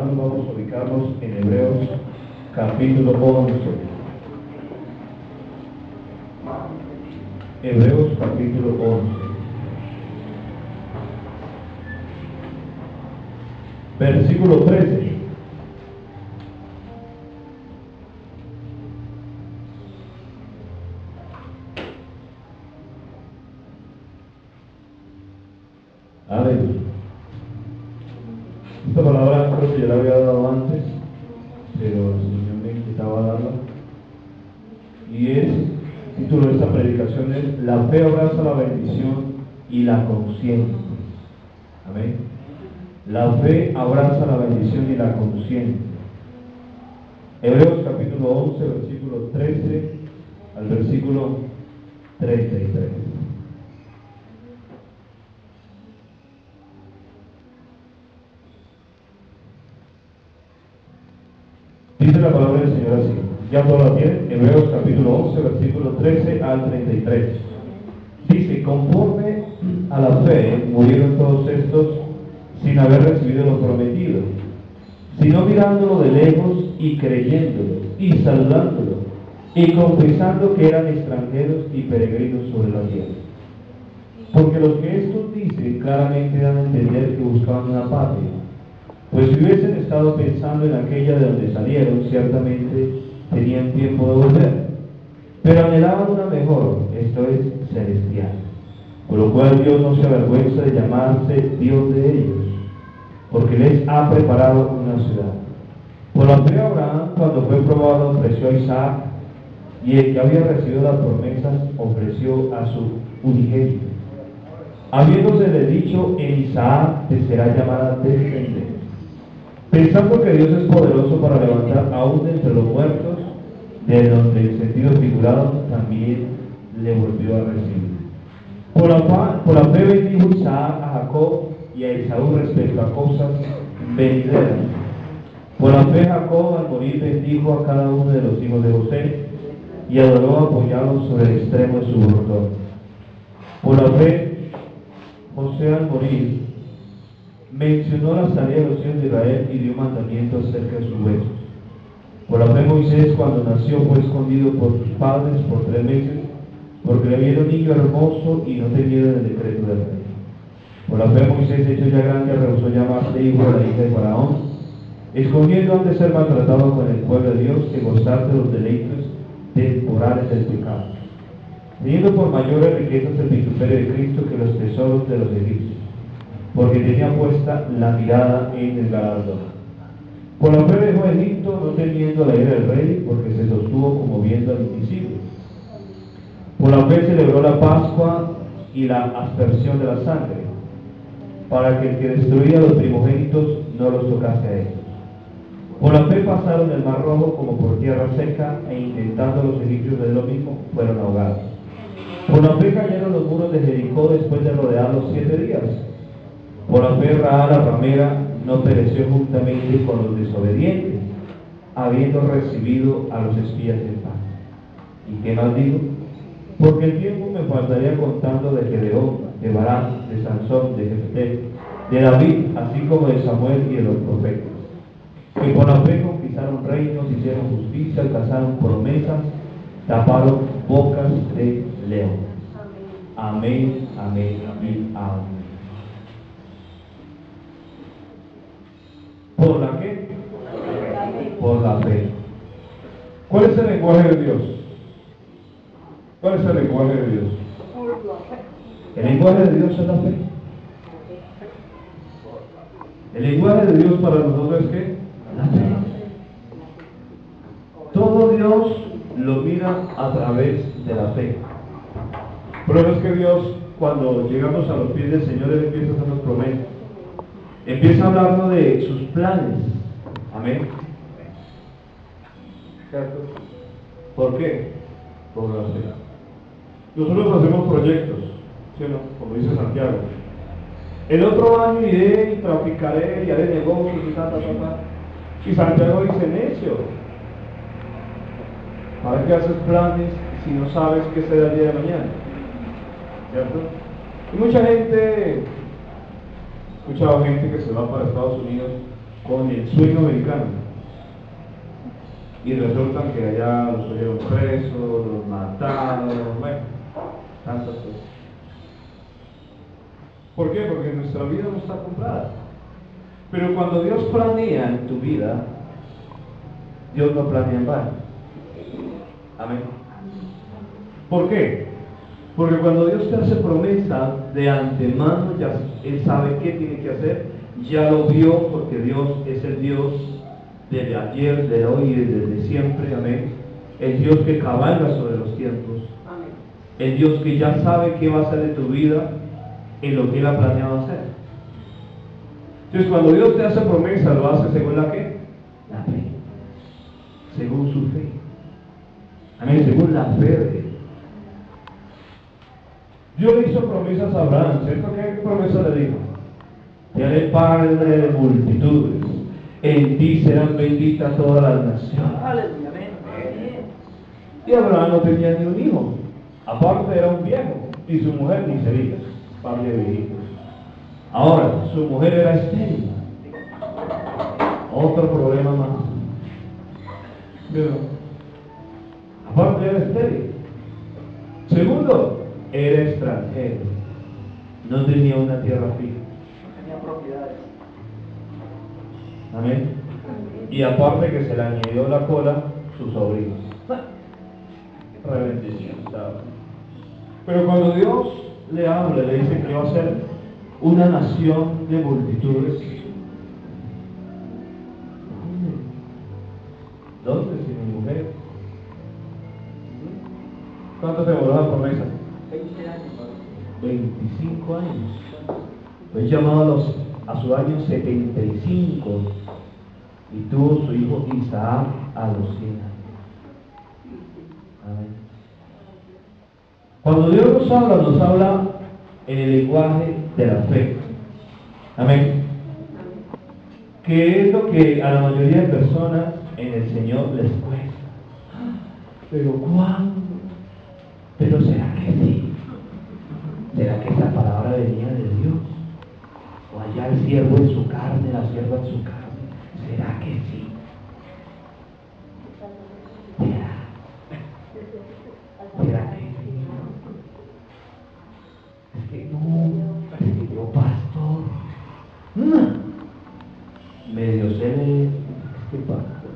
hermanos, vamos a ubicarnos en Hebreos capítulo 11. Hebreos capítulo 11. Versículo 13. Aleluya. Esta palabra creo que yo la había dado antes, pero el Señor me invitaba a darla. Y el título de esta predicación es: La fe abraza la bendición y la conciencia. Amén. La fe abraza la bendición y la conciencia. Hebreos capítulo 11, versículo 13 al versículo 33. Dice la palabra del Señor así. Ya todos la tienen. Hebreos capítulo 11, versículo 13 al 33. Dice: conforme a la fe murieron todos estos sin haber recibido lo prometido, sino mirándolo de lejos y creyéndolo y saludándolo y confesando que eran extranjeros y peregrinos sobre la tierra. Porque los que estos dicen claramente dan a entender que buscaban una patria, pues si hubiesen estado pensando en aquella de donde salieron, ciertamente tenían tiempo de volver, pero anhelaban una mejor, esto es, celestial. Por lo cual Dios no se avergüenza de llamarse Dios de ellos, porque les ha preparado una ciudad. Por la fe Abraham, cuando fue probado, ofreció a Isaac, y el que había recibido las promesas ofreció a su unigénito, habiéndosele dicho: en Isaac te será llamada descendencia, pensando que Dios es poderoso para levantar aún de entre los muertos, de donde en sentido figurado también le volvió a recibir. Por la fe bendijo Isaac a Jacob y a Esaú respecto a cosas venideras. Por la fe Jacob al morir bendijo a cada uno de los hijos de José y adoró apoyado sobre el extremo de su bordón. Por la fe José al morir mencionó la salida de los hijos de Israel y dio mandamientos acerca de sus huesos. Por la fe Moisés, cuando nació, fue escondido por sus padres por 3 meses, porque le vieron niño hermoso y no temieron el decreto del rey. Por la fe Moisés, hecho ya grande, rehusó llamarse hijo de la hija de Faraón, escogiendo antes ser maltratado con el pueblo de Dios que gozar de los deleites temporales del pecado, teniendo por mayores riquezas el vituperio de Cristo que los tesoros de los egipcios, porque tenía puesta la mirada en el galardón. Por la fe dejó Egipto, no temiendo la ira del rey, porque se sostuvo como viendo al invisible. Por la fe celebró la Pascua y la aspersión de la sangre, para que el que destruía a los primogénitos no los tocase a ellos. Por la fe pasaron el mar rojo como por tierra seca, e intentando los egipcios de lo mismo, fueron ahogados. Por la fe cayeron los muros de Jericó después de rodearlos 7 días. Por la fe Rahab la ramera no pereció juntamente con los desobedientes, habiendo recibido a los espías en paz. ¿Y qué más digo? Porque el tiempo me faltaría contando de Gedeón, de Barak, de Sansón, de Jefté, de David, así como de Samuel y de los profetas, que por la fe conquistaron reinos, hicieron justicia, alcanzaron promesas, taparon bocas de león. Amén, amén y amén. ¿Por la qué? Por la fe. ¿Cuál es el lenguaje de Dios? ¿Cuál es el lenguaje de Dios? El lenguaje de Dios es la fe. El lenguaje de Dios para nosotros es ¿qué? La fe. Todo Dios lo mira a través de la fe. Pero es que Dios, cuando llegamos a los pies del Señor, Él empieza a hacernos promesas. Empieza a hablarnos de sus planes. Amén. ¿Cierto? ¿Por qué? Por la fe. Nosotros hacemos proyectos, ¿sí o no? Como dice Santiago. El otro año iré y traficaré y haré negocios y ta. Y Santiago dice: necio, ¿para qué haces planes si no sabes qué será el día de mañana? ¿Cierto? Y mucha gente, he escuchado gente que se va para Estados Unidos con el sueño americano. Y resulta que allá los cogieron presos, los mataron, bueno, tantas cosas. ¿Por qué? Porque nuestra vida no está comprada. Pero cuando Dios planea en tu vida, Dios no planea en vano. Amén. ¿Por qué? Porque cuando Dios te hace promesa de antemano, ya Él sabe qué tiene que hacer, ya lo vio, porque Dios es el Dios desde ayer, de hoy y desde siempre. Amén. El Dios que cabalga sobre los tiempos. Amén. El Dios que ya sabe qué va a hacer de tu vida en lo que Él ha planeado hacer. Entonces, cuando Dios te hace promesa, ¿lo hace según la qué? La fe. Según su fe. Amén. Según la fe de Él. Dios le hizo promesas a Abraham, ¿cierto? ¿Qué promesa le dijo? Te haré padre de multitudes, en ti serán benditas todas las naciones. Aleluya, amén. Y Abraham no tenía ni un hijo, aparte era un viejo, y su mujer ni se diga, par de viejitos. Ahora, su mujer era estéril, otro problema más. Pero, aparte era estéril. Segundo, era extranjero, no tenía una tierra fija, no tenía propiedades. Amén. Y aparte que se le añadió la cola sus sobrinos. Rebendición, ¿sabes? Pero cuando Dios le habla, le dice que va a ser una nación de multitudes. ¿Dónde? Sin mi mujer. ¿Cuánto te demoró la promesa? 25 años. Fue llamado a su año 75 y tuvo su hijo Isaac a los 100 años. Amén. Cuando Dios nos habla en el lenguaje de la fe. Amén. Que es lo que a la mayoría de personas en el Señor les cuesta. Pero ¿cuándo? Pero ¿será que sí? ¿Será que esta palabra venía de Dios? ¿O allá el siervo en su carne, la sierva en su carne? ¿Será que sí? ¿Será que sí? Es que yo, pastor, medio sé leer este pastor.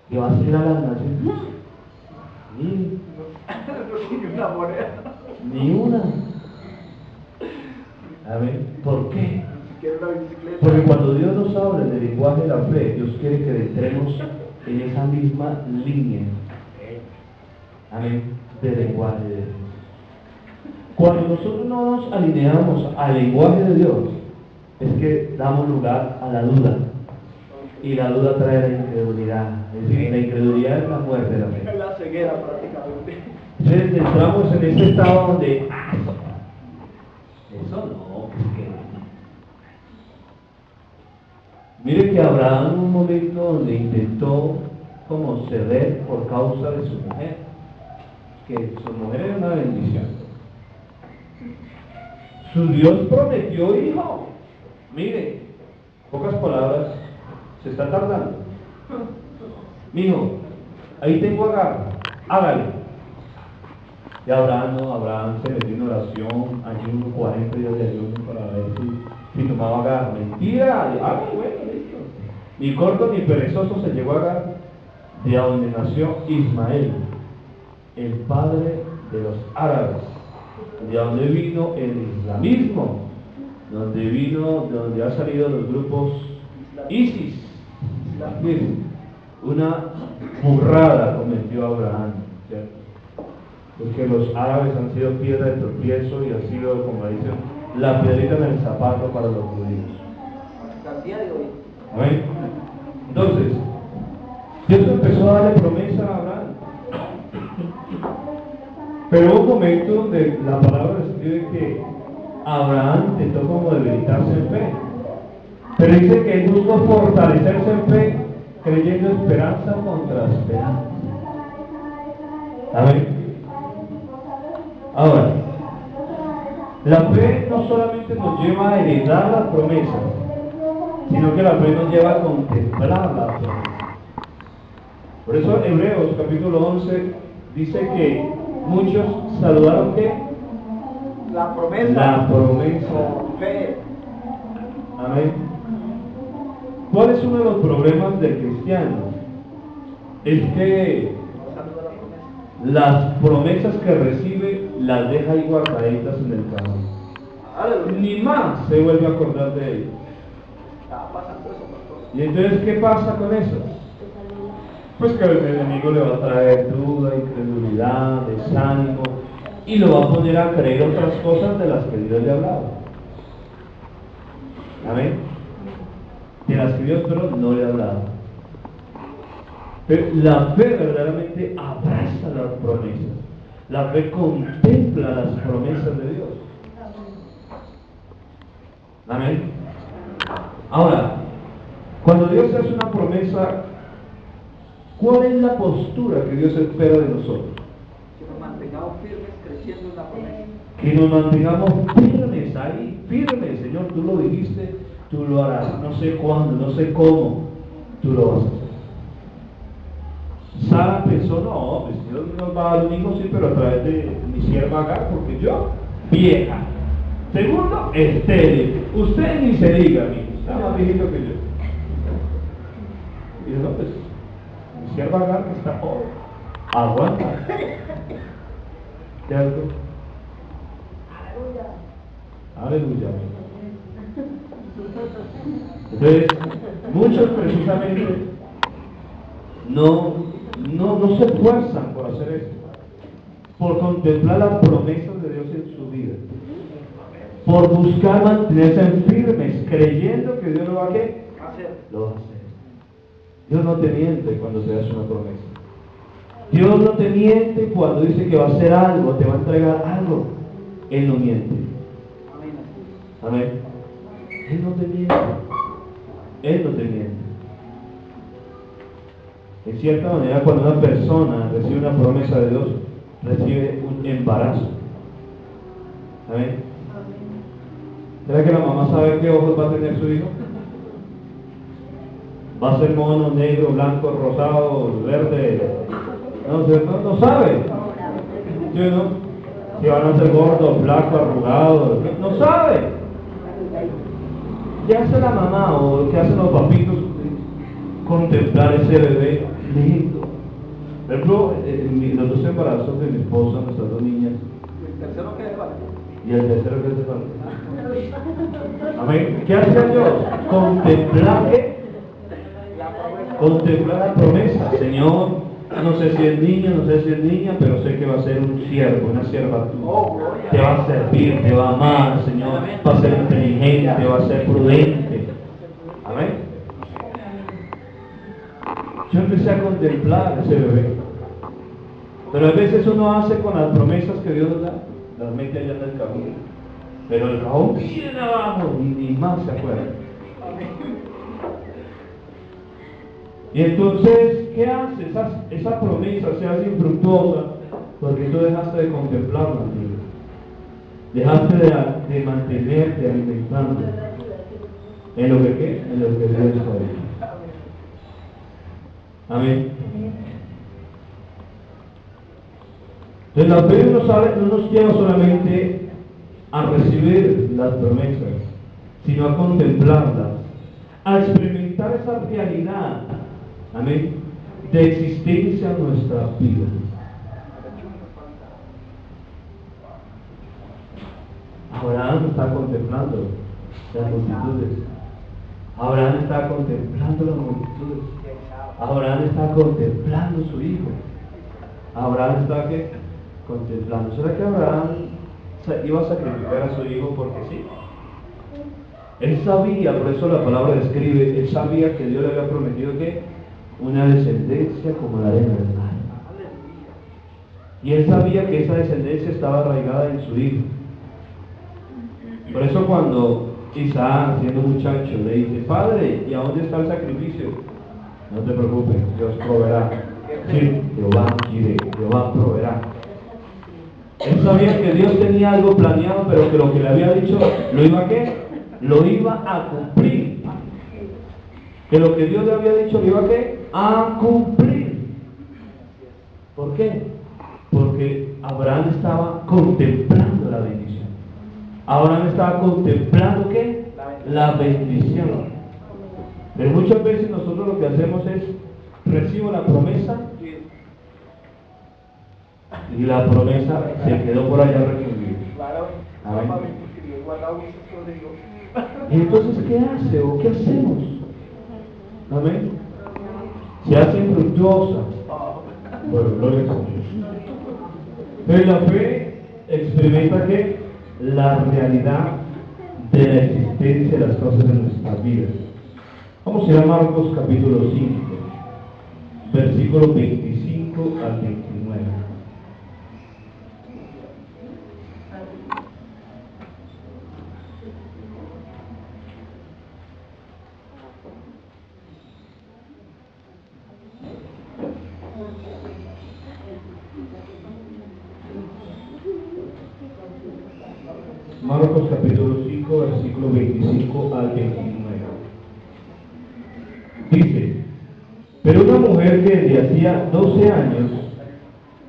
¿Qué va a hacer a las naciones? Ni una. A ver, ¿por qué? Porque cuando Dios nos habla del lenguaje de la fe, Dios quiere que entremos en esa misma línea. Amén. Del lenguaje de Dios. Cuando nosotros no nos alineamos al lenguaje de Dios, es que damos lugar a la duda. Y la duda trae la incredulidad. Es decir, la incredulidad es la muerte de la fe. Es la ceguera prácticamente. Entonces entramos en ese estado donde eso no, porque mire que Abraham en un momento donde intentó como ceder por causa de su mujer, que su mujer era una bendición. Su Dios prometió hijo. Mire, pocas palabras, se está tardando. Mijo, ahí tengo a Agar, hágale. Y Abraham se metió en oración, ayuno, 40 días de ayuno para ver si tomaba Agar. Mentira, bueno, listo. Ni corto ni perezoso se llegó a Agar, de donde nació Ismael, el padre de los árabes, de donde vino el islamismo, de donde han salido los grupos ISIS. Una burrada cometió Abraham, ¿cierto? Porque los árabes han sido piedra de tropiezo y han sido, como dicen, la piedrita en el zapato para los judíos. Hasta el día de hoy. Amén. Entonces, Dios empezó a darle promesa a Abraham. Pero hubo un momento donde la palabra describe que Abraham intentó como debilitarse en fe. Pero dice que él buscó fortalecerse en fe, creyendo esperanza contra esperanza. Amén. Ahora, La fe no solamente nos lleva a heredar las promesas, sino que la fe nos lleva a contemplar las promesas. Por eso Hebreos capítulo 11 dice que muchos saludaron ¿qué? La promesa. La promesa. Con fe. Amén. ¿Cuál es uno de los problemas del cristiano? Es que las promesas que recibe las deja ahí guardaditas en el cajón. Ni más se vuelve a acordar de ellas. Y entonces, ¿qué pasa con eso? Pues que el enemigo le va a traer duda, incredulidad, desánimo, y lo va a poner a creer otras cosas de las que Dios le ha hablado. Amén. De las que Dios no le ha hablado. Pero la fe verdaderamente abraza las promesas. La fe contempla las promesas de Dios. Amén. Ahora, cuando Dios hace una promesa, ¿cuál es la postura que Dios espera de nosotros? Que nos mantengamos firmes creciendo en la promesa. Que nos mantengamos firmes ahí, firmes. Señor, tú lo dijiste, tú lo harás. No sé cuándo, no sé cómo, tú lo vas a hacer. Sara pensó, no, pues Dios nos va a dar un hijo, sí, pero a través de mi sierva Agar, porque yo, vieja. Segundo, estéril. Usted ni se diga, amigo, está más viejito que yo. Y yo, no, pues, mi sierva Agar que está joven. Aguanta. ¿Qué algo? Aleluya. Entonces, muchos precisamente no se esfuerzan por hacer esto, por contemplar las promesas de Dios en su vida, por buscar mantenerse firmes, creyendo que Dios lo va a ¿qué? Lo va a hacer. Dios no te miente cuando te hace una promesa. Dios no te miente cuando dice que va a hacer algo, te va a entregar algo. Él no miente. Amén. Él no te miente. Él no te miente. En cierta manera, cuando una persona recibe una promesa de Dios, recibe un embarazo. Amén. ¿Será que la mamá sabe qué ojos va a tener su hijo? ¿Va a ser mono, negro, blanco, rosado, verde? No sabe. ¿Sí o no? Si van a ser gordos, flacos, arrugados, no sabe. ¿Qué hace la mamá o qué hacen los papitos? Contemplar ese bebé lindo. Por ejemplo, los dos embarazos de mi esposa, nuestras dos niñas. ¿El tercero qué le falta? Y el tercero que hace falta. Amén. ¿Qué hace Dios? Contemplar ¿qué? Contemplar la promesa. Señor, no sé si es niño, no sé si es niña, pero sé que va a ser un siervo, una sierva tuya. Te va a servir, te va a amar, Señor. Va a ser inteligente, va a ser prudente. Amén. Yo empecé a contemplar ese bebé. Pero a veces uno hace con las promesas que Dios nos da, las mete allá en el camino. Pero el cajón bien abajo y ni más se acuerda. Y entonces, ¿qué hace? Esa promesa se hace infructuosa porque tú dejaste de contemplarla, amigo. Dejaste de mantenerte alimentando. ¿En lo que qué? En lo que Dios está diciendo. Amén. Entonces la fe no nos lleva solamente a recibir las promesas, sino a contemplarlas, a experimentar esa realidad, amén, de existencia en nuestra vida. Abraham está contemplando las multitudes. Abraham está contemplando las multitudes. Abraham está contemplando su hijo. Abraham está ¿qué? Contemplando. ¿Será que Abraham iba a sacrificar a su hijo porque sí? Él sabía, por eso la palabra describe, él sabía que Dios le había prometido que una descendencia como la arena del mar. Y él sabía que esa descendencia estaba arraigada en su hijo. Por eso cuando Isaac, siendo muchacho, le dice: Padre, ¿y a dónde está el sacrificio? No te preocupes, Dios proveerá. Sí, Jehová quiere, Jehová proveerá. Él sabía que Dios tenía algo planeado, pero que lo que le había dicho, ¿lo iba a qué? Lo iba a cumplir. Que lo que Dios le había dicho, ¿lo iba a qué? A cumplir. ¿Por qué? Porque Abraham estaba contemplando la bendición. Abraham estaba contemplando ¿qué? La bendición. Pero muchas veces nosotros lo que hacemos es, recibo la promesa, y la promesa se quedó por allá recluida. Amén. ¿Y entonces qué hace o qué hacemos? Amén. Se hace infructuosa. Bueno, gloria a Dios. Pero la fe experimenta que la realidad de la existencia de las cosas en nuestras vidas. Vamos a ir a Marcos capítulo 5, versículos 25 al 29. Marcos capítulo 5, versículo 25 al 29. Dice, pero una mujer que desde hacía 12 años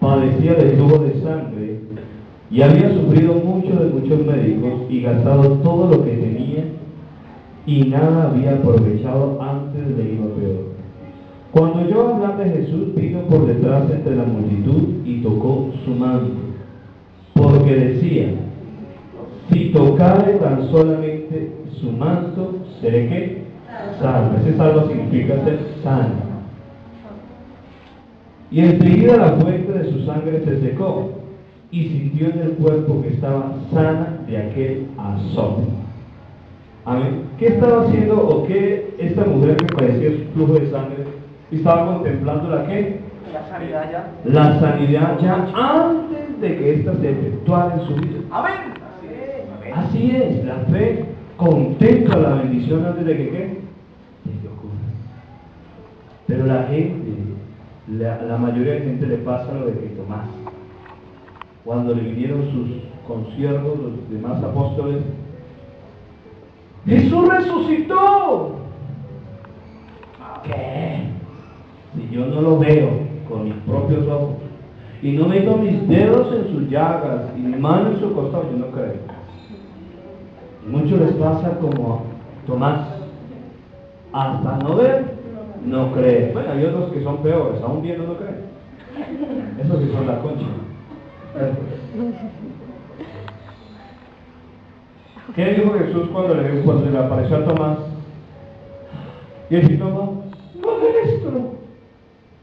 padecía de flujo de sangre y había sufrido mucho de muchos médicos y gastado todo lo que tenía y nada había aprovechado, antes le iba peor. Cuando oyó hablar de Jesús, vino por detrás entre la multitud y tocó su manto, porque decía, si tocare tan solamente su manto, seré ¿qué? Salvo. Ese salvo significa ser sano. Y enseguida la fuente de su sangre se secó, y sintió en el cuerpo que estaba sana de aquel azote. Amén. ¿Qué estaba haciendo o qué esta mujer que padecía su flujo de sangre estaba contemplando la qué? La sanidad ya. La sanidad ya antes de que ésta se efectuara en su vida. Amén. Así es, la fe contempla la bendición antes de que ¿qué? De que ocurra. Pero la gente, la mayoría de gente le pasa lo de que Tomás. Cuando le vinieron sus conciervos, los demás apóstoles, ¡Jesús resucitó! ¿Qué? Si yo no lo veo con mis propios ojos y no meto mis dedos en sus llagas y mi mano en su costado, yo no creo. Muchos les pasa como a Tomás, hasta no ver, no creen. Bueno, hay otros que son peores, aún viendo no creen. Esos que son la concha. ¿Qué dijo Jesús cuando le apareció a Tomás? Y él dijo, Tomás, no hagas esto.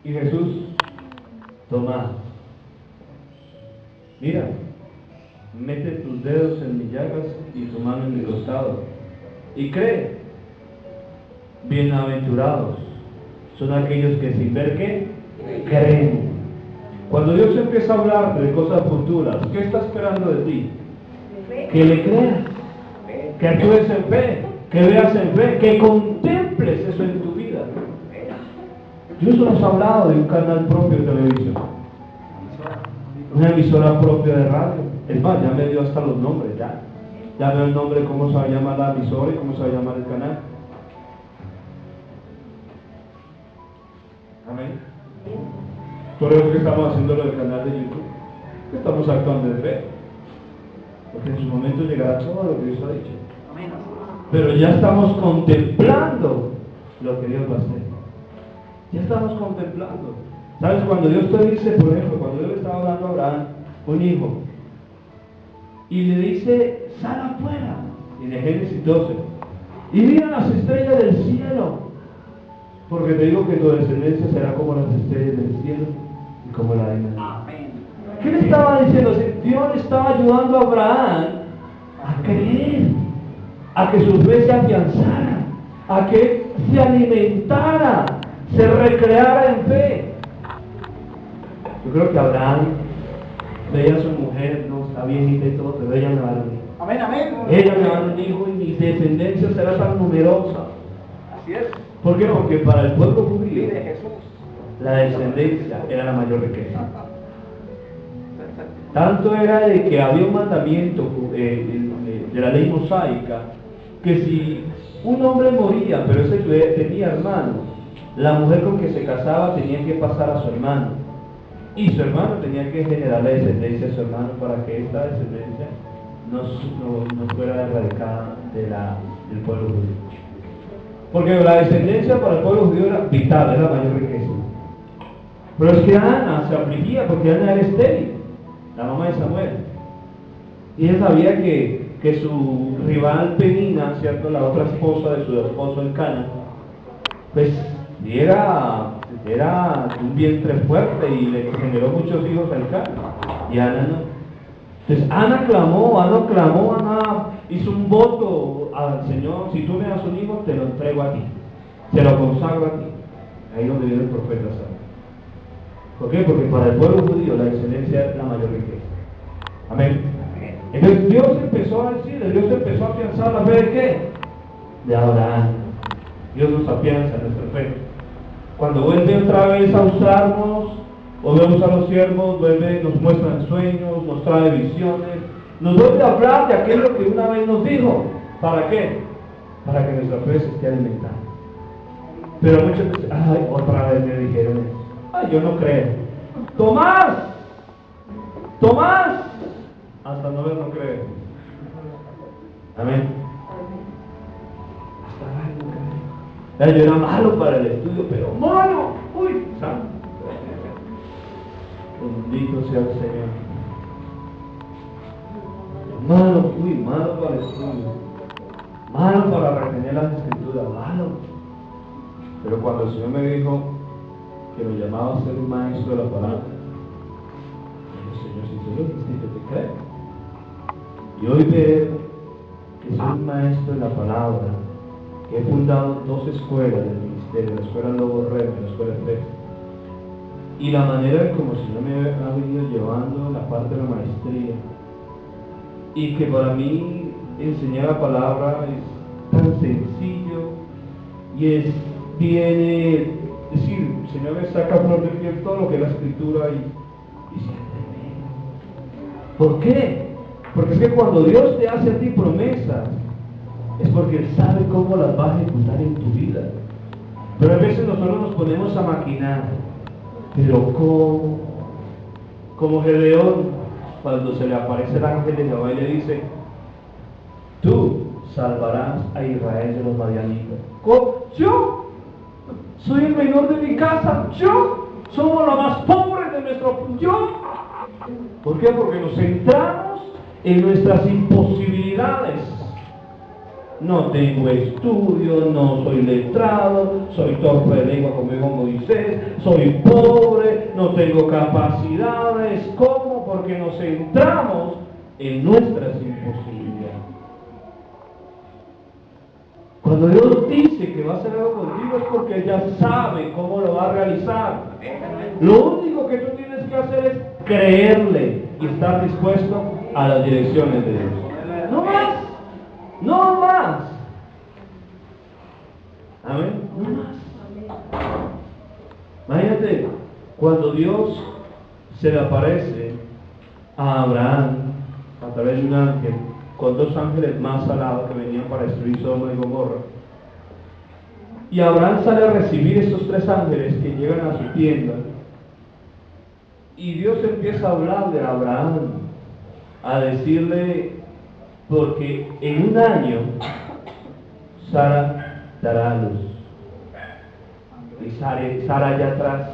Y Jesús, Tomás, mira, mete tus dedos en mis llagas y tu mano en mi costado y cree. Bienaventurados son aquellos que sin ver ¿qué? Creen. Cuando Dios empieza a hablar de cosas futuras, ¿qué está esperando de ti? Que le creas, que actúes en fe, que veas en fe, que contemples eso en tu vida. Dios nos ha hablado de un canal propio de televisión, una emisora propia de radio. Es más, ya me dio hasta los nombres, ya veo el nombre, cómo se va a llamar la emisora y cómo se va a llamar el canal. Amén. Por eso que estamos haciendo lo del canal de YouTube, estamos actuando de fe, porque en su momento llegará todo lo que Dios ha dicho. Pero ya estamos contemplando lo que Dios va a hacer. Ya estamos contemplando. ¿Sabes? Cuando Dios te dice, por ejemplo, cuando Dios le estaba hablando a Abraham, un hijo, y le dice, sal afuera, y de Génesis 12, y mira las estrellas del cielo, porque te digo que tu descendencia será como las estrellas del cielo y como la arena. Amén. ¿Qué le estaba diciendo? Dios le estaba ayudando a Abraham a creer, a que su fe se afianzara, a que se alimentara, se recreara en fe. Yo creo que Abraham veía a su mujer, no está viejita y todo, pero ella me va a dar un hijo. Amén, amén. Ella me va a dar un hijo y mi descendencia será tan numerosa. Así es. ¿Por qué? Porque para el pueblo judío Y de Jesús. la descendencia era la mayor riqueza. Tanto era de que había un mandamiento de la ley mosaica, que si un hombre moría, pero ese tenía hermano, la mujer con que se casaba tenía que pasar a su hermano, y su hermano tenía que generar la descendencia de su hermano para que esta descendencia no fuera erradicada del pueblo judío. Porque la descendencia para el pueblo judío era vital, era la mayor riqueza. Pero es que Ana se afligía porque Ana era estéril, la mamá de Samuel. Y ella sabía que su rival Penina, ¿cierto?, la otra esposa de su esposo Elcana, pues era un vientre fuerte y le generó muchos hijos a Elcana. Y Ana no. Entonces Ana hizo un voto al Señor: si tú me das un hijo, te lo entrego a ti, te lo consagro a ti. Ahí donde viene el profeta Samuel. ¿Por qué? Porque para el pueblo judío la descendencia es la mayor riqueza. Amén. Entonces Dios empezó a afianzar la fe de ¿qué? De Abraham. Dios nos afianza nuestra fe. Cuando vuelve otra vez a usarnos, volvemos a los siervos, nos muestra sueños, nos trae visiones, nos vuelve a hablar de aquello que una vez nos dijo. ¿Para qué? Para que nuestra fe se esté alimentando. Pero muchas veces, otra vez me dijeron eso. Yo no creo. Tomás, hasta no ver no creo. Amén. Hasta ver no creo. Yo era malo para el estudio, pero malo, santo. Bendito sea el Señor. Malo para el estudio, malo para retener las escrituras, malo. Pero cuando el Señor me dijo que me llamaba a ser un maestro de la palabra, dije: Señor, si tú lo dijiste, yo te creo. Y hoy veo que soy un maestro de la palabra, que he fundado 2 escuelas del ministerio: la escuela Lobo Rey y la escuela Efecto. Y la manera en como el Señor me ha venido llevando la parte de la maestría, y que para mí enseñar la palabra es tan sencillo y viene, es decir, el Señor me saca a flor de piel todo lo que es la escritura y se entiende. ¿Por qué? Porque es que cuando Dios te hace a ti promesas, es porque Él sabe cómo las va a ejecutar en tu vida. Pero a veces nosotros nos ponemos a maquinar. Pero ¿cómo? Como Gedeón, cuando se le aparece el ángel de Jehová y le dice: tú salvarás a Israel de los madianitas. ¿Cómo? ¿Yo? Soy el menor de mi casa. ¿Yo? Somos los más pobres de nuestro... ¿Yo? ¿Por qué? Porque nos centramos en nuestras imposibilidades. No tengo estudio, no soy letrado, soy torpe de lengua como dijo Moisés, soy pobre, no tengo capacidades. ¿Cómo? Porque nos centramos en nuestras imposibilidades. Cuando Dios dice que va a hacer algo contigo es porque Él ya sabe cómo lo va a realizar. Lo único que tú tienes que hacer es creerle y estar dispuesto a las direcciones de Dios. No más. No más. Amén. No más. Imagínate cuando Dios se le aparece a Abraham a través de un ángel, con 2 ángeles más alados que venían para destruir Sodoma y Gomorra. Y Abraham sale a recibir estos 3 ángeles que llegan a su tienda. Y Dios empieza a hablar de Abraham, a decirle: porque en un año Sara dará a luz. Y Sara allá atrás.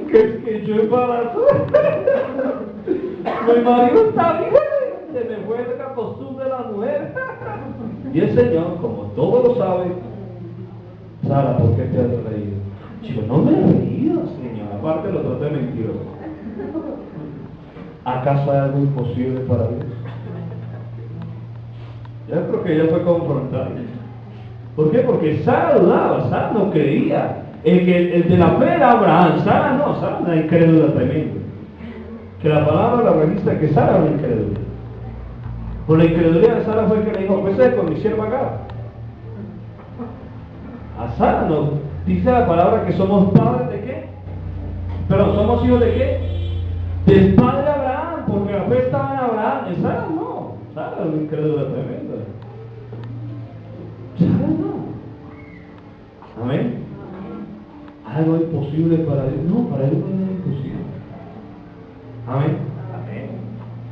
que yo embarazo. Mi marido está bien. Se me fue la costumbre de la mujer. Y el Señor, como todo lo sabe: Sara, ¿por qué te has reído? Chico, no me he reído, Señor. Aparte lo traté de mentiroso. ¿Acaso hay algo imposible para Dios? Yo creo que ella fue confrontada. ¿Por qué? Porque Sara dudaba, Sara no creía. El de la fe era Abraham, Sara no, Sara era una incrédula tremenda. Que la palabra la registra que Sara era una incrédula. Por la incredulidad de Sara fue que le dijo: pues con mi sierva Agar. A Sara no. Dice la palabra que somos padres de qué? Pero ¿somos hijos de qué? Del padre Abraham, porque la fe estaba en Abraham. En Sara no. Sara era una incrédula tremenda. Sara no. Amén. Algo imposible para Dios. No, para Dios no hay nada imposible. Amén.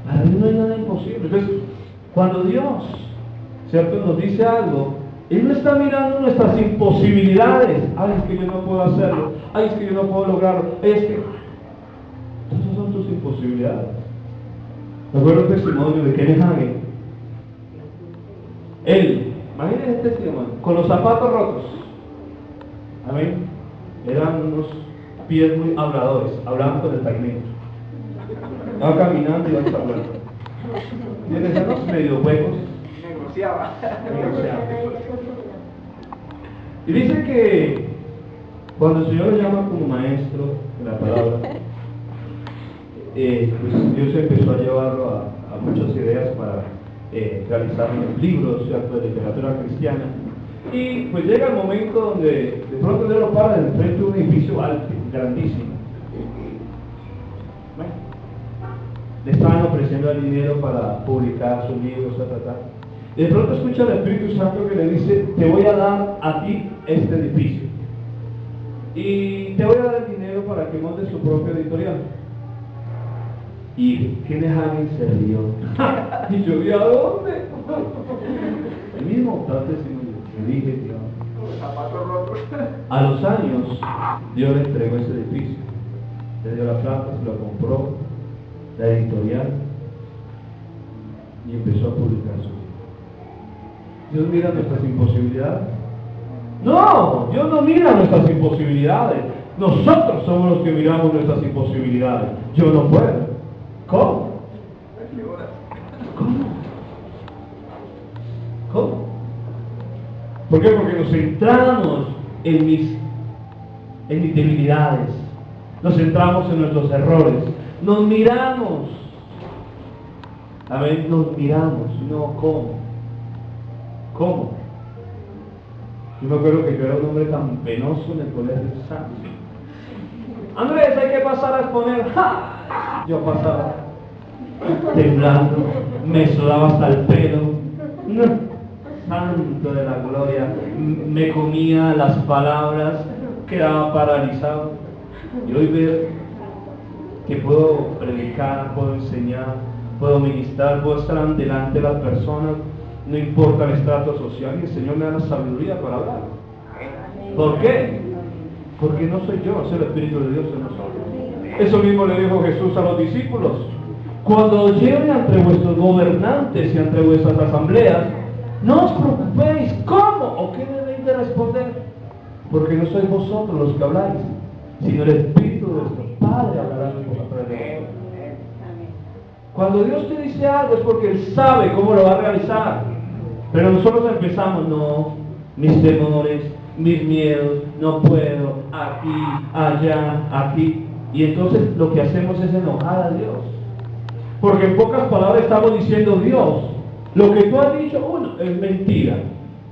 Para Dios no hay nada imposible. Entonces, cuando Dios, ¿cierto?, nos dice algo, Él no está mirando nuestras imposibilidades. Ay, es que yo no puedo hacerlo. Ay, es que yo no puedo lograrlo. Es que esas son tus imposibilidades. Recuerdo el testimonio de Kenneth Hagin. Él, imagínense este testimonio, con los zapatos rotos. Amén. Eran unos pies muy habladores, hablaban con el pavimento. Iba caminando y iba hablando. Y él decía unos medio huecos. Negociaba. Y dice que cuando el Señor lo llama como maestro de la palabra, pues Dios empezó a llevarlo a muchas ideas para realizar libros, ¿cierto?, de literatura cristiana. Y pues llega el momento donde de pronto Dios lo para en frente de un edificio alto, grandísimo. Bueno, le estaban ofreciendo el dinero para publicar sus libros, y de pronto escucha al Espíritu Santo que le dice: te voy a dar a ti este edificio y te voy a dar el dinero para que montes tu propio editorial. Y Kenneth Hagin se rió. Y yo vi: ¿a dónde? El mismo tal testimonio. Le dije, Dios. Zapatos rotos. A los años, Dios le entregó ese edificio. Le dio la plata, se lo compró, la editorial, y empezó a publicar su libro. ¿Dios mira nuestras imposibilidades? No, Dios no mira nuestras imposibilidades. Nosotros somos los que miramos nuestras imposibilidades. Yo no puedo. ¿Cómo? ¿Cómo? ¿Por qué? Porque nos centramos en mis debilidades, nos centramos en nuestros errores, nos miramos, amén, nos miramos, no ¿cómo? Yo me acuerdo que yo era un hombre tan penoso en el colegio de Santos. Andrés, hay que pasar a exponer. ¡Ja! Yo pasaba temblando, me sudaba hasta el pelo. Santo de la gloria, me comía las palabras, quedaba paralizado. Y hoy ver que puedo predicar, puedo enseñar, puedo ministrar, puedo estar delante de las personas, no importa el estrato social, y el Señor me da la sabiduría para hablar. ¿Por qué? Porque no soy yo, es el Espíritu de Dios en nosotros. Eso mismo le dijo Jesús a los discípulos: cuando os lleven entre vuestros gobernantes y entre vuestras asambleas, no os preocupéis cómo o qué debéis de responder, porque no sois vosotros los que habláis, sino el Espíritu de vuestro Padre hablará en vosotros. Cuando Dios te dice algo es porque Él sabe cómo lo va a realizar. Pero nosotros empezamos: no, mis temores, mis miedos, no puedo, aquí, allá, aquí. Y entonces lo que hacemos es enojar a Dios. Porque en pocas palabras estamos diciendo: Dios, lo que tú has dicho, uno, es mentira.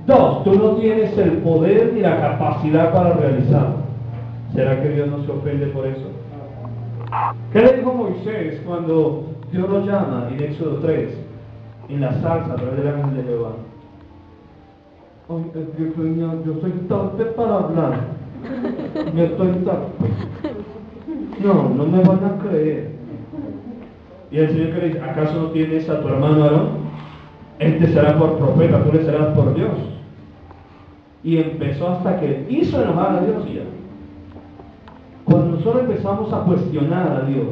Dos, tú no tienes el poder ni la capacidad para realizarlo. ¿Será que Dios no se ofende por eso? ¿Qué le dijo Moisés cuando Dios lo llama en Éxodo 3, en la zarza a través del ángel de Jehová? Ay, Dios mío, yo soy torpe para hablar. Yo estoy torpe. No me van a creer. Y el Señor que le dice: ¿acaso no tienes a tu hermano Aarón? Él te será por profeta, tú le serás por Dios. Y empezó hasta que hizo enojar a Dios. Y ya. Cuando nosotros empezamos a cuestionar a Dios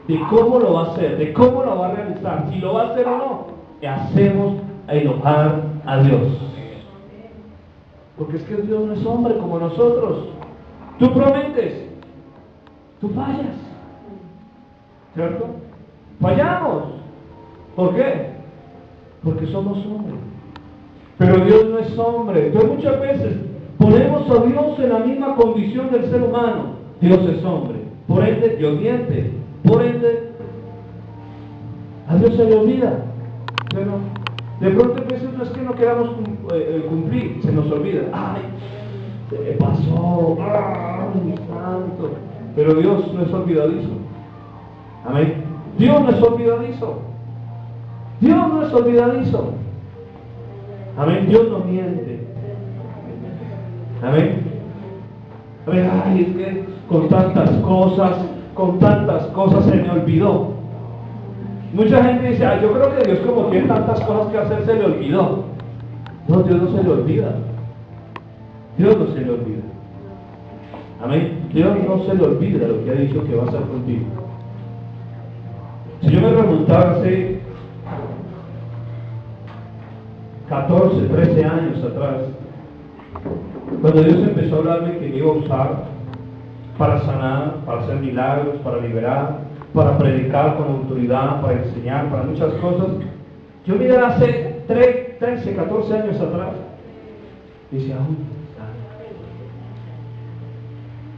de cómo lo va a hacer, de cómo lo va a realizar, si lo va a hacer o no, hacemos a enojar a Dios. Porque es que Dios no es hombre como nosotros. Tú prometes, tú fallas, ¿cierto? Fallamos. ¿Por qué? Porque somos hombres. Pero Dios no es hombre. Entonces muchas veces ponemos a Dios en la misma condición del ser humano. Dios es hombre, por ende Dios miente, por ende a Dios se le olvida. Pero de pronto a veces no es que no queramos cumplir, se nos olvida. Ay, se me pasó, ay, mi santo. Pero Dios no es olvidadizo. Amén. Dios no es olvidadizo. Dios no es olvidadizo. Amén. Dios no miente. Amén. Ay, es que con tantas cosas se me olvidó. Mucha gente dice, yo creo que Dios, como tiene tantas cosas que hacer, se le olvidó. No, Dios no se le olvida. Dios no se le olvida. Amén. Dios no se le olvida lo que ha dicho que va a hacer contigo. Si yo me remontara hace 14, 13 años atrás, cuando Dios empezó a hablarme que me iba a usar para sanar, para hacer milagros, para liberar, para predicar con autoridad, para enseñar, para muchas cosas, yo miraba hace 13, 14 años atrás y decía,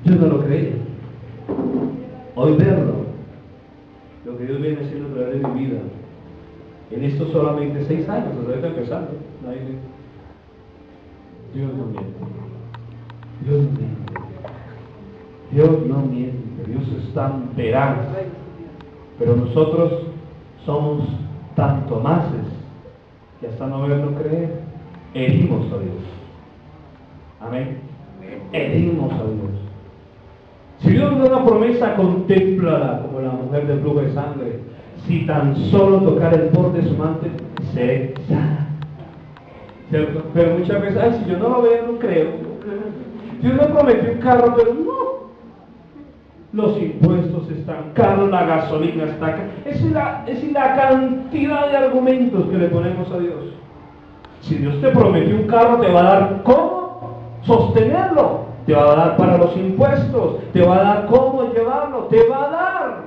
yo no lo creía. Hoy verlo, lo que Dios viene haciendo a través de mi vida, en estos solamente 6 años, desde que empezando, Dios no miente. Dios no miente. Dios no miente. Dios es tan veraz. Pero nosotros somos tan tomaces que hasta no verlo creer, herimos a Dios. Amén. Herimos a Dios. Si Dios nos da una promesa, contémplala como la mujer del flujo de sangre. Si tan solo tocar el borde de su manto, seré sana. ¿Cierto? Pero muchas veces, si yo no lo veo, no creo. Dios me prometió un carro, pero no. Los impuestos están caros, la gasolina está cara. Es la cantidad de argumentos que le ponemos a Dios. Si Dios te prometió un carro, te va a dar cómo sostenerlo. Te va a dar para los impuestos. Te va a dar cómo llevarlo. Te va a dar.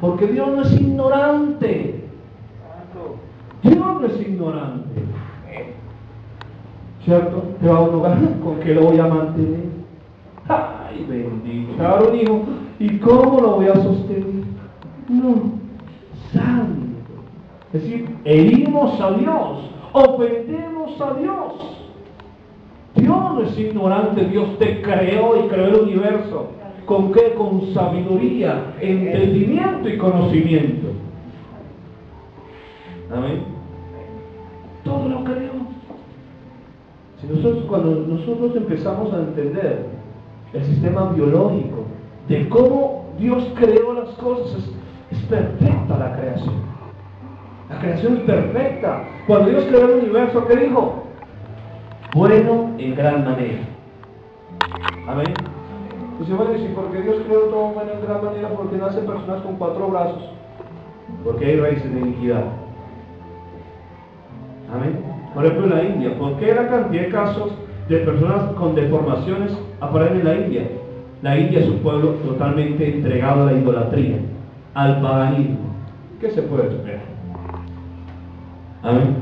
Porque Dios no es ignorante. Dios no es ignorante. ¿Cierto? Te va a un lugar, ¿con qué lo voy a mantener? Ay, bendito. Claro, hijo, ¿y cómo lo voy a sostener? No, santo. Es decir, herimos a Dios, ofendemos a Dios. Dios no es ignorante, Dios te creó y creó el universo. ¿Con qué? Con sabiduría, entendimiento y conocimiento. Amén. Todo lo creó. Cuando nosotros empezamos a entender el sistema biológico de cómo Dios creó las cosas, es perfecta la creación. La creación es perfecta. Cuando Dios creó el universo, ¿qué dijo? Bueno en gran manera. Amén. Dice, bueno, ¿y por qué Dios creó todo bueno en gran manera? Porque nacen personas con 4 brazos. Porque hay raíces de iniquidad. Amén. Por ejemplo, en la India, ¿por qué la cantidad de casos de personas con deformaciones aparecen en la India? La India es un pueblo totalmente entregado a la idolatría, al paganismo. ¿Qué se puede esperar? Amén.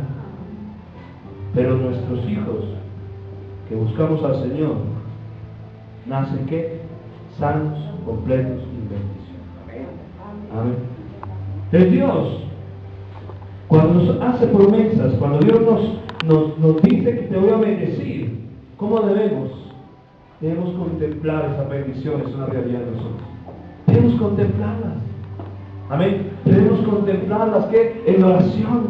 Pero nuestros hijos que buscamos al Señor nacen ¿qué? Sanos, completos y bendición. Amén. Es Dios. Cuando nos hace promesas, cuando Dios nos dice que te voy a bendecir, ¿cómo debemos? Debemos contemplar esas bendiciones, una realidad de nosotros. Debemos contemplarlas. Amén. Debemos contemplarlas, ¿qué? En oración.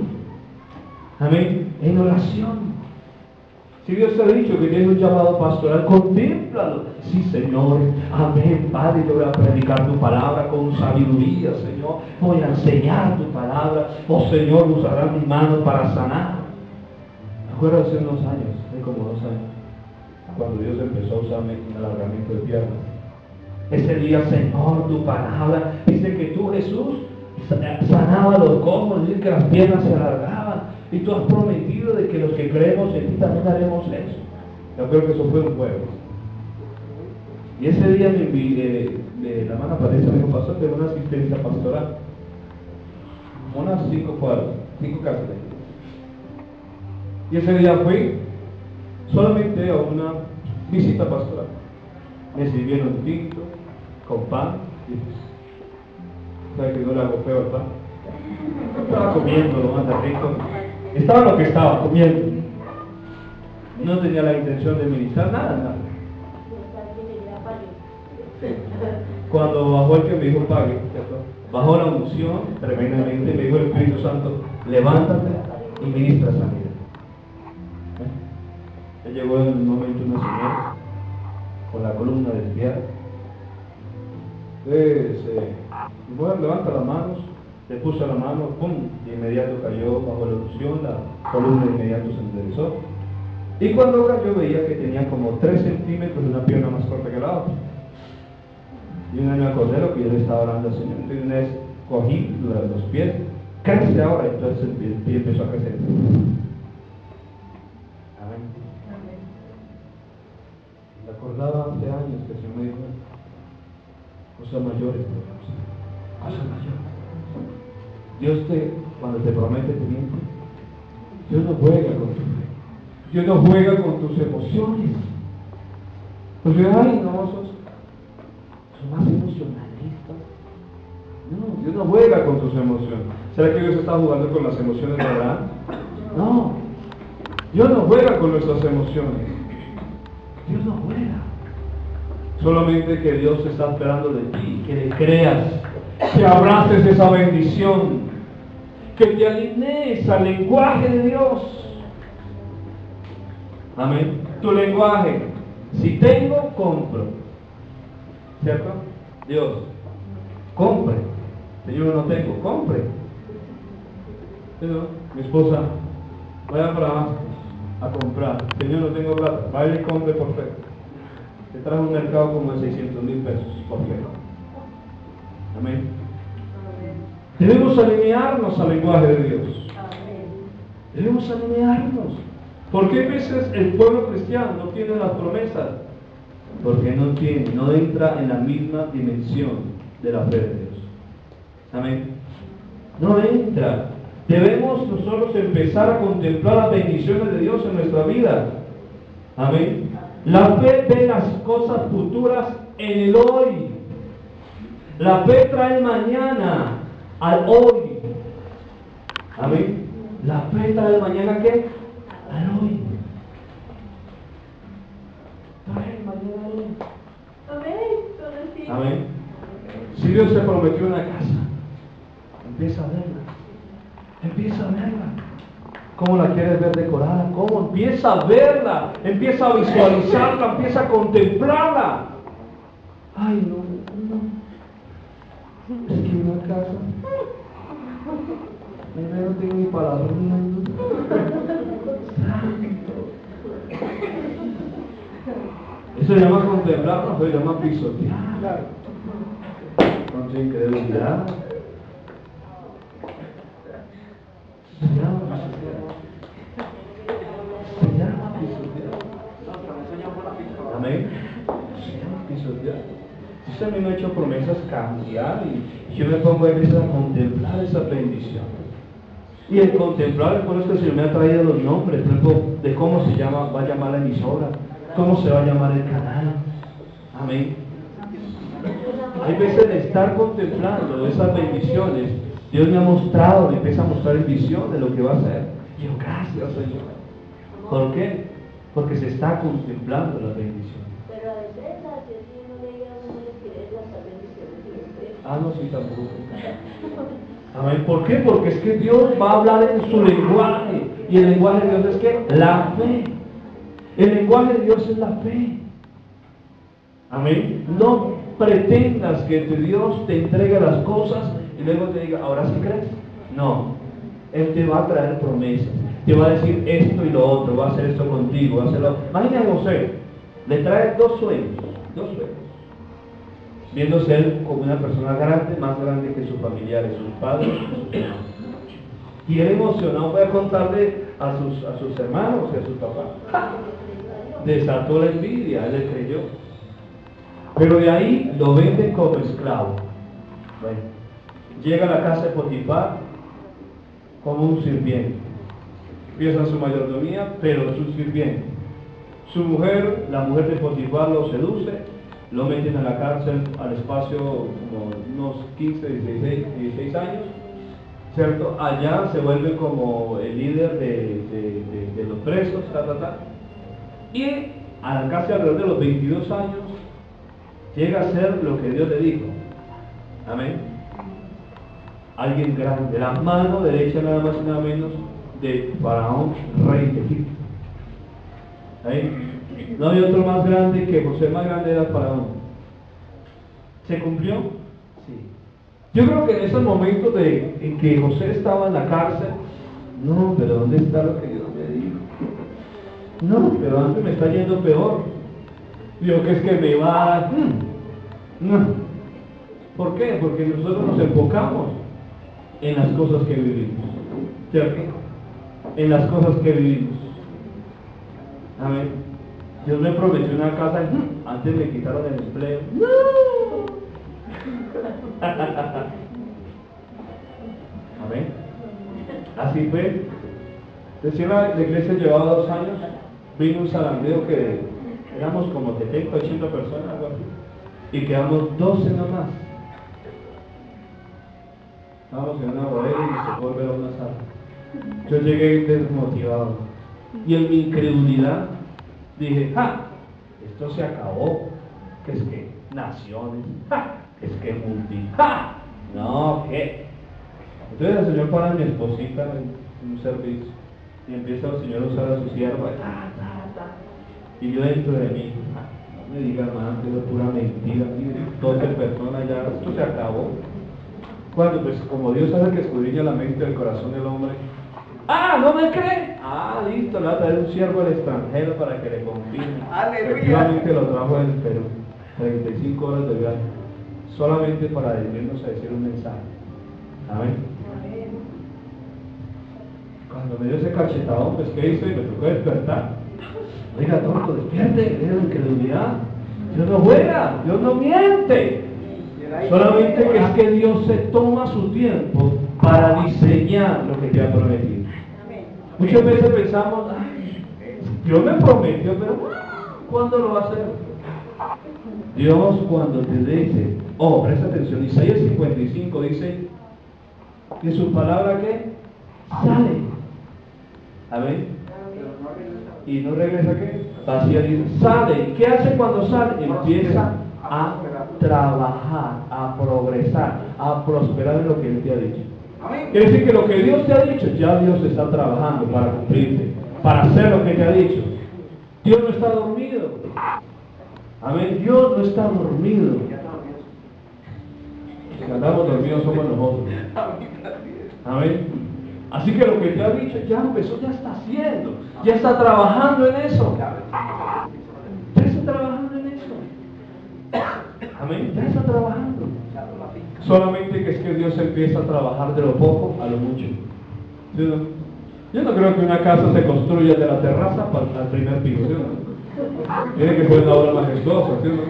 Amén. En oración. Si Dios te ha dicho que tienes un llamado pastoral, contémplalo. Sí, Señor. Amén. Padre, yo voy a predicar tu palabra con sabiduría, Señor. Voy a enseñar tu palabra. Oh, Señor, usará mi mano para sanar. Me acuerdo hace unos años, hace como 2 años, cuando Dios empezó a usarme en alargamiento de piernas. Ese día, Señor, tu palabra dice que tú, Jesús, sanaba los cojos, dice que las piernas se alargaban. Y tú has prometido de que los que creemos en ti también haremos eso. Yo creo que eso fue un jueves. Y ese día me envié, la hermana Patricia me dijo, pastor, tengo una asistencia pastoral. Unas 5 cuadras, 5 casas. Y ese día fui solamente a una visita pastoral. Me sirvieron tinto, con pan. ¿Sabes que no le hago feo al pan? Estaba comiendo lo más de rico. Estaba lo que estaba comiendo. No tenía la intención de ministrar nada. Sí. Cuando bajó el que me dijo pague, ¿cierto? Bajó la unción tremendamente, me dijo el Espíritu Santo, levántate y ministra sanidad. ¿Eh? Llegó en un momento una señora con la columna desviada. Bueno, levanta las manos, le puso la mano, pum, de inmediato cayó bajo la unción, la columna de inmediato se enderezó. Y cuando cayó veía que tenía como 3 centímetros de una pierna más corta que la otra. Y una vez me acordé lo que yo le estaba hablando al Señor. Entonces una vez cogí los pies, crece ahora, entonces el pie empezó a crecer. Amén. Me acordaba hace años que el Señor me dijo cosas mayores, cosas mayores. Dios cuando te promete, te miente. Dios no juega con tu fe. Dios no juega con tus emociones. Porque, ay, no, son más emocionalistas. No, Dios no juega con tus emociones. ¿Será que Dios está jugando con las emociones de Abraham? No. Dios no juega con nuestras emociones. Dios no juega. Solamente que Dios está esperando de ti, que le creas, que abraces esa bendición, que te alinees al lenguaje de Dios. Amén. Tu lenguaje. Si tengo, compro. ¿Cierto? Dios, compre. Señor, no tengo, compre. Señor, mi esposa, vaya para abajo a comprar. Señor, no tengo plata. Vaya y compre por fe. Te trae un mercado como de 600,000 pesos por fe. Amén. Debemos alinearnos al lenguaje de Dios. Debemos alinearnos. ¿Por qué a veces el pueblo cristiano no tiene las promesas? Porque no entra en la misma dimensión de la fe de Dios. Amén. No entra. Debemos nosotros empezar a contemplar las bendiciones de Dios en nuestra vida. Amén. La fe ve las cosas futuras en el hoy. La fe trae mañana al hoy. Amén. La fe trae el mañana ¿qué? Al hoy. Trae mañana al hoy. Amén. Si Dios te prometió una casa, empieza a verla. Empieza a verla. ¿Cómo la quieres ver decorada? ¿Cómo? Empieza a verla, empieza a visualizarla, empieza a contemplarla. Ay, no. Es que una casa. No tengo ni para arriendo. Eso se llama contemplar, no se llama pisotear. Con tu incredulidad. Se llama pisotear. Amén. Se llama pisotear. Dios a mí me ha hecho promesas cambiar y yo me pongo a veces a contemplar esa bendición. Y el contemplar, por eso el Señor me ha traído los nombres, por ejemplo, de cómo se llama, va a llamar la emisora, cómo se va a llamar el canal. Amén. Hay veces de estar contemplando esas bendiciones, Dios me ha mostrado, me empieza a mostrar en visión de lo que va a hacer. Y yo, gracias, Señor. ¿Por qué? Porque se está contemplando la bendición. Pero a veces así no le diga uno que es las bendiciones. Ah, no, sí, tampoco. Amén. ¿Por qué? Porque es que Dios va a hablar en su lenguaje. Y el lenguaje de Dios es ¿qué? La fe. El lenguaje de Dios es la fe. Amén. No pretendas que Dios te entregue las cosas y luego te diga, ahora sí crees. No. Él te va a traer promesas. Te va a decir esto y lo otro. Va a hacer esto contigo. Va a hacerlo. Imagina a José. Le trae dos sueños. Viéndose él como una persona grande, más grande que sus familiares, sus padres, sus hermanos. Y él emocionado fue a contarle a sus hermanos y a sus papás. Desató la envidia, él le creyó. Pero de ahí lo venden como esclavo. Bueno, llega a la casa de Potifar como un sirviente. Empieza su mayordomía, pero es un sirviente. Su mujer, la mujer de Potifar, lo seduce. Lo meten a la cárcel al espacio como unos 15, 16 años, ¿cierto? Allá se vuelve como el líder de los presos, Y casi alrededor de los 22 años llega a ser lo que Dios le dijo. Amén. Alguien grande, la mano derecha nada más y nada menos de Faraón, rey de Egipto. ¿Amén? No había otro más grande que José, más grande era Faraón. ¿Se cumplió? Sí. Yo creo que en esos momentos en que José estaba en la cárcel, no, pero ¿dónde está lo que Dios me dijo? No, pero antes me está yendo peor. Digo que es que me va a... No. ¿Por qué? Porque nosotros nos enfocamos en las cosas que vivimos. ¿Cierto? En las cosas que vivimos. Amén. Dios me prometió una casa y antes me quitaron el empleo. ¡No! Amén. Así fue. Recién la iglesia llevaba 2 años. Vino un salambeo que éramos como 70, 80 personas, algo así. Y quedamos 12 nomás. Estábamos en una bodega y nos tocó volver a una sala. Yo llegué desmotivado. Y en mi incredulidad dije, esto se acabó. Que es que naciones, es que multi, no, ¿qué? Entonces el Señor para a mi esposita en un servicio y empieza el Señor a usar a su sierva, y yo dentro de mí, no me diga más, que es pura mentira, 12 personas ya, esto se acabó. Cuando pues como Dios sabe que escudriña la mente del corazón del hombre, ¿no me cree? Listo, le va a traer un siervo al extranjero para que le confirme. ¡Aleluya! Efectivamente lo trajo del Perú, 35 horas de viaje, solamente para venirnos a decir un mensaje. Amén. Cuando me dio ese cachetadón, pues ¿qué hice? Me tocó despertar. Oiga, tonto, despierte, era la incredulidad. Dios no juega, Dios no miente. Solamente que es que Dios se toma su tiempo para diseñar lo que te ha prometido. Muchas veces pensamos, Dios me prometió, pero ¿cuándo lo va a hacer? Dios cuando te dice, presta atención, Isaías 55 dice que su palabra ¿qué? Sale. Amén. Y no regresa ¿qué? Vacía, dice, sale. ¿Qué hace cuando sale? Empieza a trabajar, a progresar, a prosperar en lo que Él te ha dicho. Quiere decir que lo que Dios te ha dicho, ya Dios está trabajando para cumplirte, para hacer lo que te ha dicho. Dios no está dormido. Amén. Dios no está dormido. Si andamos dormidos somos nosotros. Amén. Así que lo que te ha dicho ya empezó, ya está haciendo, ya está trabajando en eso. Ya está trabajando en eso. Amén. Ya está trabajando. Solamente que es que Dios empieza a trabajar de lo poco a lo mucho. ¿Sí, no? Yo no creo que una casa se construya de la terraza al primer piso. ¿Sí, no? Tiene que ser una obra majestuosa. ¿Sí, no?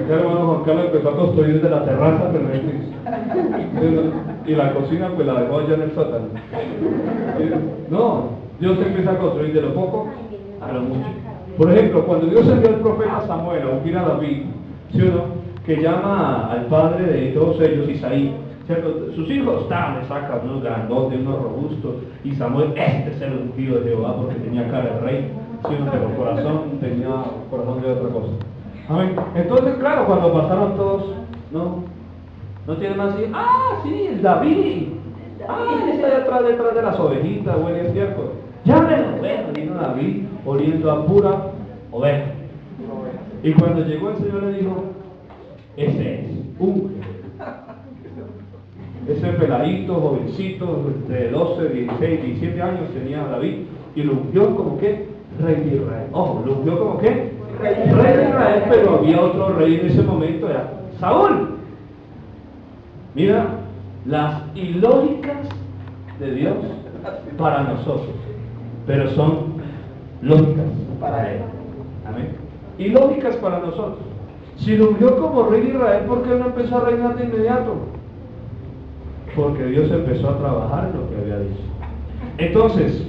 El hermano Juan Carlos empezó a construir de la terraza al primer piso. ¿Sí, no? Y la cocina pues la dejó allá en el sótano. ¿Sí, no? No, Dios empieza a construir de lo poco a lo mucho. Por ejemplo, cuando Dios envió al profeta Samuel a ungir a David, ¿sí o no? Que llama al padre de todos ellos, Isaí, ¿cierto? Sus hijos le sacan unos grandotes, unos robustos, y Samuel, este es el ungido de Jehová, porque tenía cara de rey, ¿sí? Pero corazón tenía corazón de otra cosa. Amén. Entonces, claro, cuando pasaron todos, no tiene más así, sí, el David, está detrás de las ovejitas, huele a cierto. Llámenlo, bueno, vino David oliendo a pura oveja. Y cuando llegó el Señor le dijo, ese es, ese peladito, jovencito, entre 12, 16, 17 años tenía David, y lo ungió como que rey de Israel. Ojo, lo ungió como que rey de Israel, pero había otro rey en ese momento, era Saúl. Mira, las ilógicas de Dios para nosotros, pero son lógicas para Él. Amén. Ilógicas para nosotros. Si lo ungió como rey de Israel, ¿por qué no empezó a reinar de inmediato? Porque Dios empezó a trabajar en lo que había dicho. Entonces,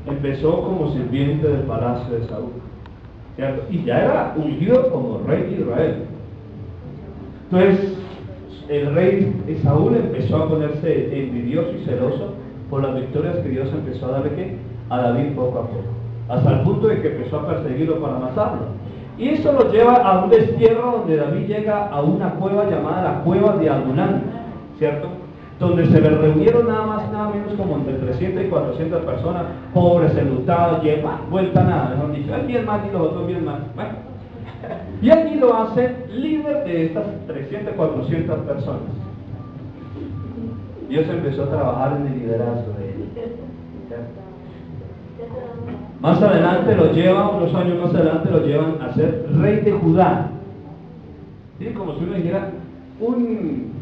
empezó como sirviente del palacio de Saúl, ¿cierto? Y ya era ungido como rey de Israel. Entonces, el rey de Saúl empezó a ponerse envidioso y celoso por las victorias que Dios empezó a darle a David poco a poco, hasta el punto de que empezó a perseguirlo para matarlo. Y eso lo lleva a un destierro donde David llega a una cueva llamada la cueva de Adulán, ¿cierto? Donde se le reunieron nada más y nada menos como entre 300 y 400 personas, pobres, enlutados, vuelta a nada, mejor dicho, él bien mal y los otros bien mal. Bueno, y allí lo hace líder de estas 300, 400 personas. Dios empezó a trabajar en el liderazgo de él. Más adelante lo lleva, unos años más adelante lo llevan a ser rey de Judá. ¿Sí? Como si uno dijera un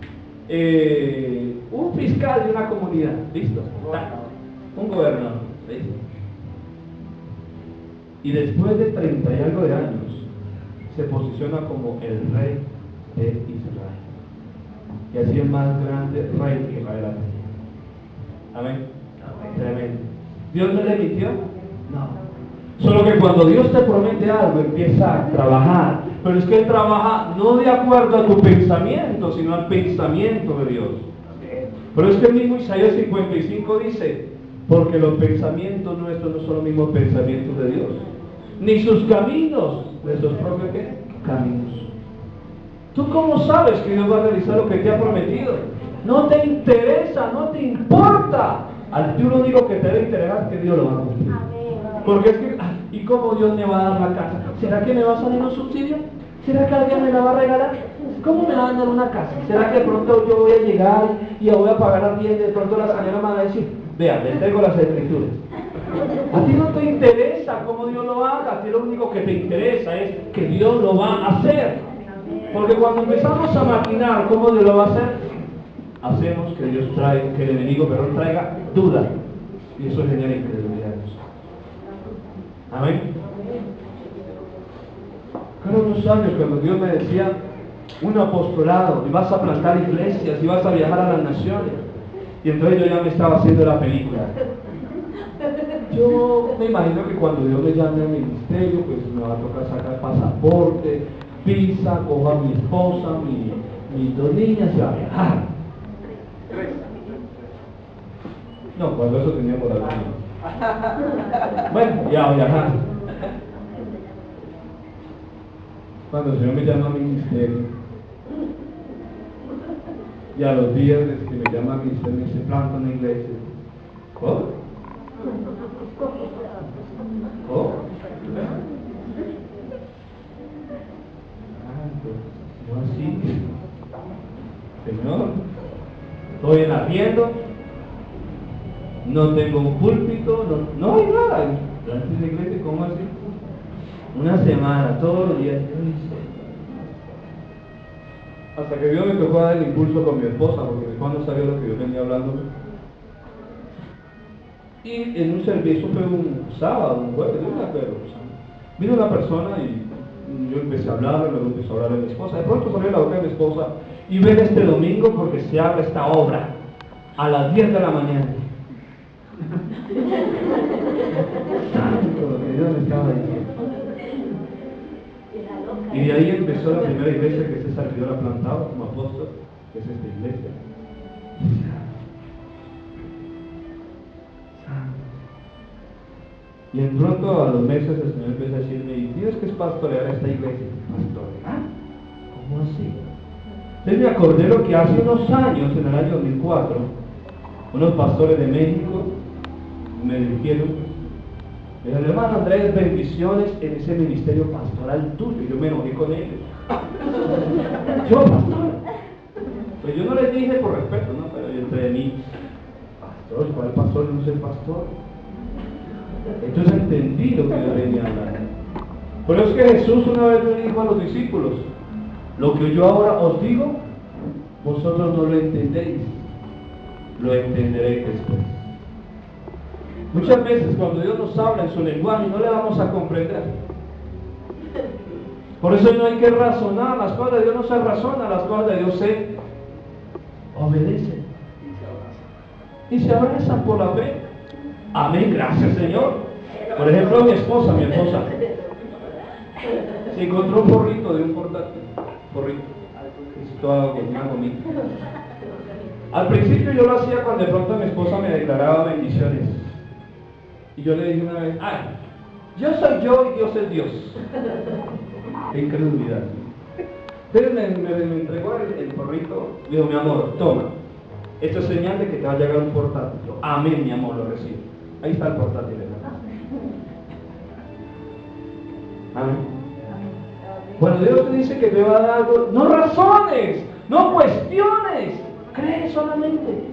fiscal de una comunidad, ¿listo? Un gobernador, ¿listo? Y después de 30 y algo de años, se posiciona como el rey de Israel. Y así el más grande rey que Israel ha tenido. Amén. Tremendo. ¿Dios no le mintió? No. Solo que cuando Dios te promete algo, empieza a trabajar. Pero es que Él trabaja no de acuerdo a tu pensamiento, sino al pensamiento de Dios. Pero es que el mismo Isaías 55 dice, porque los pensamientos nuestros no son los mismos pensamientos de Dios, ni sus caminos, nuestros propios ¿qué? Caminos. ¿Tú cómo sabes que Dios va a realizar lo que te ha prometido? No te interesa, no te importa. Al ti lo único que te debe interesar es que Dios lo va a cumplir. Porque es que, ¿y cómo Dios me va a dar la casa? ¿Será que me va a salir un subsidio? ¿Será que alguien me la va a regalar? ¿Cómo me va a dar una casa? ¿Será que de pronto yo voy a llegar y voy a pagar a alguien y de pronto la señora me va a decir, vea, le traigo las escrituras? A ti no te interesa cómo Dios lo haga, a ti lo único que te interesa es que Dios lo va a hacer. Porque cuando empezamos a maquinar cómo Dios lo va a hacer, hacemos que Dios traiga, que el enemigo traiga duda. Y eso genera incredulidad. Amén. Hace unos años cuando Dios me decía un apostolado, y vas a plantar iglesias, y vas a viajar a las naciones, y entonces yo ya me estaba haciendo la película. Yo me imagino que cuando Dios me llame al ministerio, pues me va a tocar sacar pasaporte, visa, cojo a mi esposa, mis dos niñas y a viajar. No, cuando eso teníamos la vida. Bueno, ya a viajar. Cuando el Señor me llama a mi ministerio, y a los días desde que me llama a mi ministerio, me dice, planta una iglesia. ¿Cómo? ¿Cómo? No así. Señor, estoy en arriendo, no tengo un púlpito, no hay nada. ¿Plantas la iglesia? ¿Cómo así? Una semana, todos los días. Hasta que Dios me tocó dar el impulso con mi esposa, porque mi esposa no sabía lo que Dios venía hablando. Y en un servicio, fue un sábado, un jueves, yo no me acuerdo. Vino una persona y yo empecé a hablar, luego empecé a hablar de mi esposa. De pronto salió la boca de mi esposa y ven este domingo porque se abre esta obra a las 10 de la mañana. Santo, lo que Dios me estaba diciendo. Y de ahí empezó la primera iglesia que este servidor ha plantado como apóstol, que es esta iglesia. Y en pronto a los meses el Señor empieza a decirme, ¿y tienes que es pastorear esta iglesia? ¿Pastorear? ¿Cómo así? Entonces me acordé lo que hace unos años, en el año 2004, unos pastores de México me dirigieron. Me dijeron, hermano Andrés, bendiciones en ese ministerio pastoral tuyo. Y yo me enojé con ellos. Yo, pastor. Pues yo no les dije por respeto, ¿no? Pero entre mí, pastor, ¿cuál pastor? No sé pastor. Entonces entendí lo que yo venía hablando. Pero es que Jesús una vez le dijo a los discípulos, lo que yo ahora os digo, vosotros no lo entendéis, lo entenderéis después. Muchas veces cuando Dios nos habla en su lenguaje no le vamos a comprender. Por eso no hay que razonar, las cosas de Dios no se razonan, las cosas de Dios se obedecen y se abrazan por la fe. Amén, gracias Señor. Por ejemplo, mi esposa se encontró un porrito de un portátil, toda una comida. Al principio yo lo hacía cuando de pronto mi esposa me declaraba bendiciones. Y yo le dije una vez, ay, yo soy yo y Dios es Dios. qué incredulidad. Entonces me entregó el porrito, dijo, mi amor, toma. Esto es señal de que te va a llegar un portátil. Yo, amén, mi amor, lo recibo. Ahí está el portátil. Amén. Cuando Dios te dice que te va a dar algo, no razones, no cuestiones, cree solamente.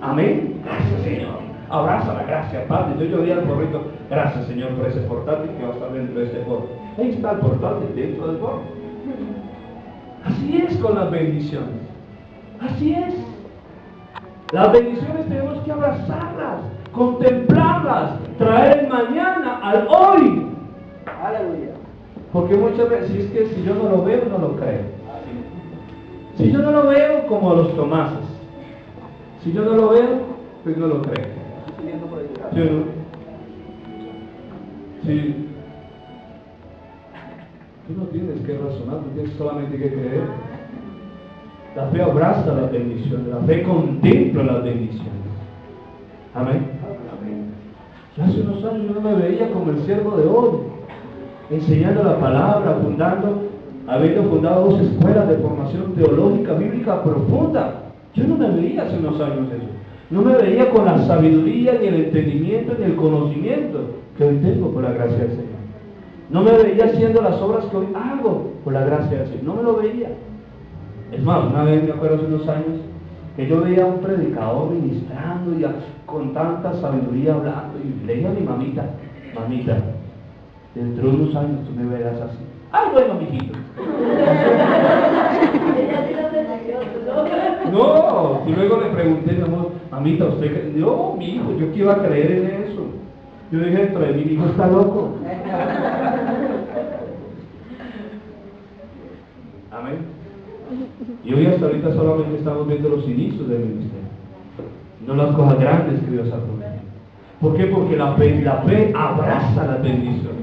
Amén. Gracias, Señor. Abraza la gracia, Padre. Entonces yo di al porrito, gracias, Señor, por ese portátil que va a estar dentro de este porro. Ahí está el portátil dentro del porro. Así es con las bendiciones. Así es. Las bendiciones tenemos que abrazarlas, contemplarlas, traer el mañana al hoy. Aleluya. Porque muchas veces, es que si yo no lo veo, no lo creo. Si yo no lo veo, como los Tomases. Si yo no lo veo, pues no lo creo. ¿Sí o no? Sí. Tú no tienes que razonar, tú tienes solamente que creer. La fe abraza las bendiciones, la fe contempla las bendiciones. Amén. Hace unos años yo no me veía como el siervo de hoy, enseñando la palabra, habiendo fundado 2 escuelas de formación teológica, bíblica profunda. Yo no me veía hace unos años eso. No me veía con la sabiduría, ni el entendimiento, ni el conocimiento que hoy tengo por la gracia del Señor. No me veía haciendo las obras que hoy hago por la gracia del Señor. No me lo veía. Es más, una vez me acuerdo hace unos años que yo veía a un predicador ministrando y con tanta sabiduría hablando, y le dije a mi mamita, dentro de unos años tú me verás así. ¡Ay, bueno, mijito! No, y luego le pregunté, mi amor, mamita, ¿usted cree? No, mi hijo, yo que iba a creer en eso. Yo dije, dentro de mí, mi hijo está loco. Amén. Y hoy hasta ahorita solamente estamos viendo los inicios del ministerio, no las cosas grandes que Dios ha prometido. ¿Por qué? Porque la fe abraza las bendiciones.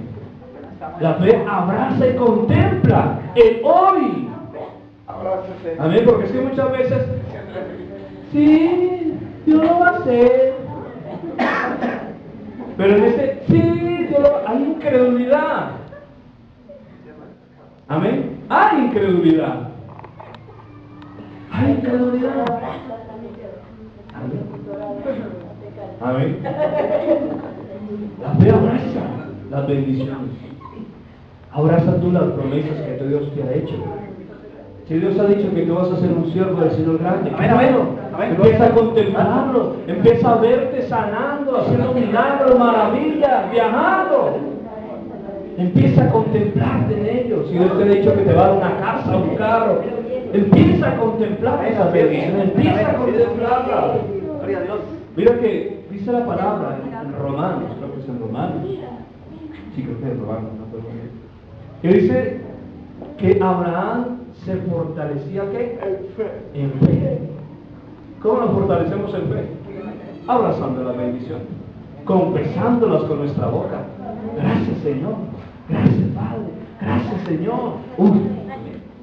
La fe abraza y contempla el hoy. Amén, porque es que muchas veces, sí, Dios lo va a hacer. Pero en este, sí, Dios lo va a hacer, hay incredulidad. Amén, hay incredulidad. Hay incredulidad. Amén. Amén. La fe abraza las bendiciones. Abraza tú las promesas que Dios te ha hecho. Si Dios ha dicho que tú vas a ser un siervo del Señor grande, empieza a contemplarlo, empieza a verte sanando, haciendo milagros, maravillas, viajando. Empieza a contemplarte en ellos. Si Dios te ha dicho que te va a dar una casa, un carro, empieza a contemplar esas bendiciones, empieza a contemplarlas. Mira que dice la palabra en Romanos, creo que es en Romanos. Sí, creo que es en Romanos, no puedo decir. Que dice que Abraham se fortalecía ¿qué? En fe. ¿Cómo nos fortalecemos en fe? Abrazando la bendición, confesándolas con nuestra boca. Gracias, Señor. Gracias, Padre. Gracias, Señor.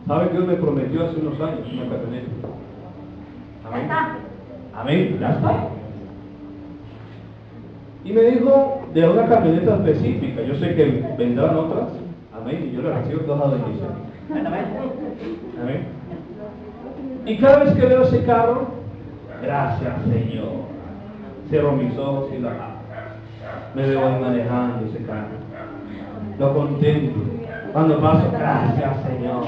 ¿Sabe que Dios me prometió hace unos años una camioneta? Amén. Amén. ¿Ya está? Y me dijo de una camioneta específica. Yo sé que vendrán otras. Amén. Y yo le recibo todas las bendiciones. Amén. Y cada vez que veo ese carro, gracias, Señor. Cierro mis ojos y me veo ahí manejando ese carro. Lo contemplo. Cuando paso, gracias, Señor.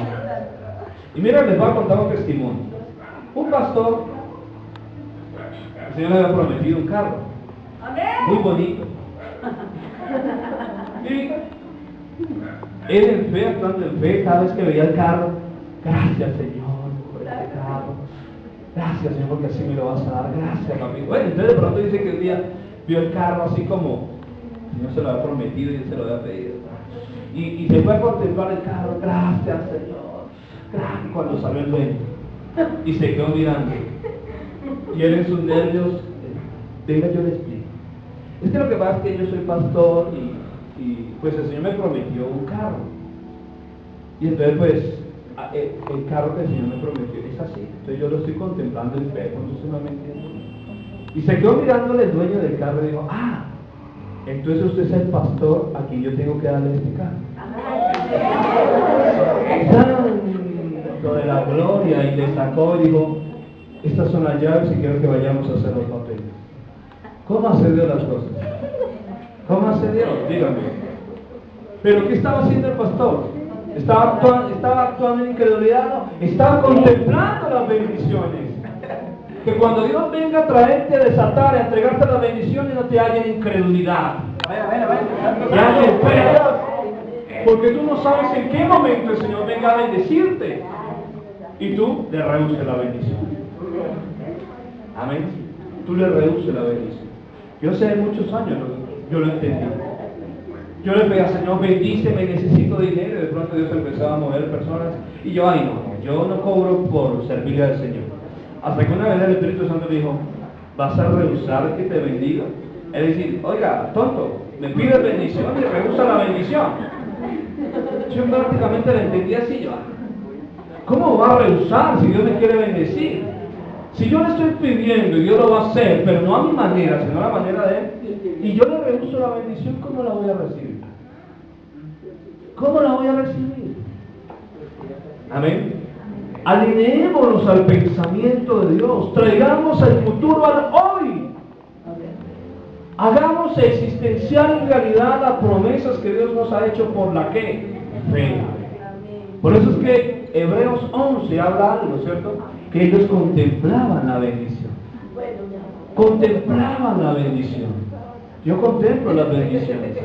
Y mira, les voy a contar un testimonio. Un pastor, el Señor le había prometido un carro. Muy bonito. Y él en fe, actuando en fe, cada vez que veía el carro, gracias, Señor, por este carro. Gracias, Señor, porque así me lo vas a dar. Gracias, papi. Bueno, entonces de pronto dice que un día vio el carro así como el Señor se lo había prometido y él se lo había pedido. Y se fue a contemplar el carro. Gracias, Señor. Gracias. Cuando salió el dueño y se quedó mirando. Y él en sus nervios, venga, yo le explico. Es que lo que pasa es que yo soy pastor y pues el Señor me prometió un carro. Y entonces pues el carro que el Señor me prometió es así. Entonces yo lo estoy contemplando en fe, no se me entiende. Y se quedó mirándole el dueño del carro y dijo, entonces usted es el pastor a quien yo tengo que darle este carro. Tanto de la gloria, y le sacó y dijo, estas son las llaves y quiero que vayamos a hacer los papeles. ¿Cómo hace Dios las cosas? ¿Cómo hace Dios? Díganme. ¿Pero qué estaba haciendo el pastor? ¿Estaba actuando en incredulidad? No, estaba contemplando las bendiciones. Que cuando Dios venga a traerte, a desatar, a entregarte las bendiciones, no te haya en incredulidad. Te haya en fe. Porque tú no sabes en qué momento el Señor venga a bendecirte. Y tú le rehuses la bendición. Amén. Tú le rehuses la bendición. Yo hace muchos años yo lo entendí. Yo le pedí al Señor, bendíceme, necesito dinero. Y de pronto Dios empezaba a mover personas. Y yo, ay no, yo no cobro por servirle al Señor. Hasta que una vez el Espíritu Santo dijo, ¿vas a rehusar que te bendiga? Es decir, oiga, tonto, me pides bendición y rehúsa la bendición. Yo prácticamente lo entendí así, yo. ¿Cómo va a rehusar si Dios me quiere bendecir? Si yo le estoy pidiendo y Dios lo va a hacer, pero no a mi manera, sino a la manera de Él, y yo le rehuso la bendición, ¿cómo la voy a recibir? ¿Cómo la voy a recibir? Amén. Alineémonos al pensamiento de Dios, traigamos el futuro al hoy. Hagamos existencial en realidad las promesas que Dios nos ha hecho por la que fe. Por eso es que Hebreos 11 habla algo, ¿cierto? Que ellos contemplaban la bendición. Contemplaban la bendición. Yo contemplo las bendiciones.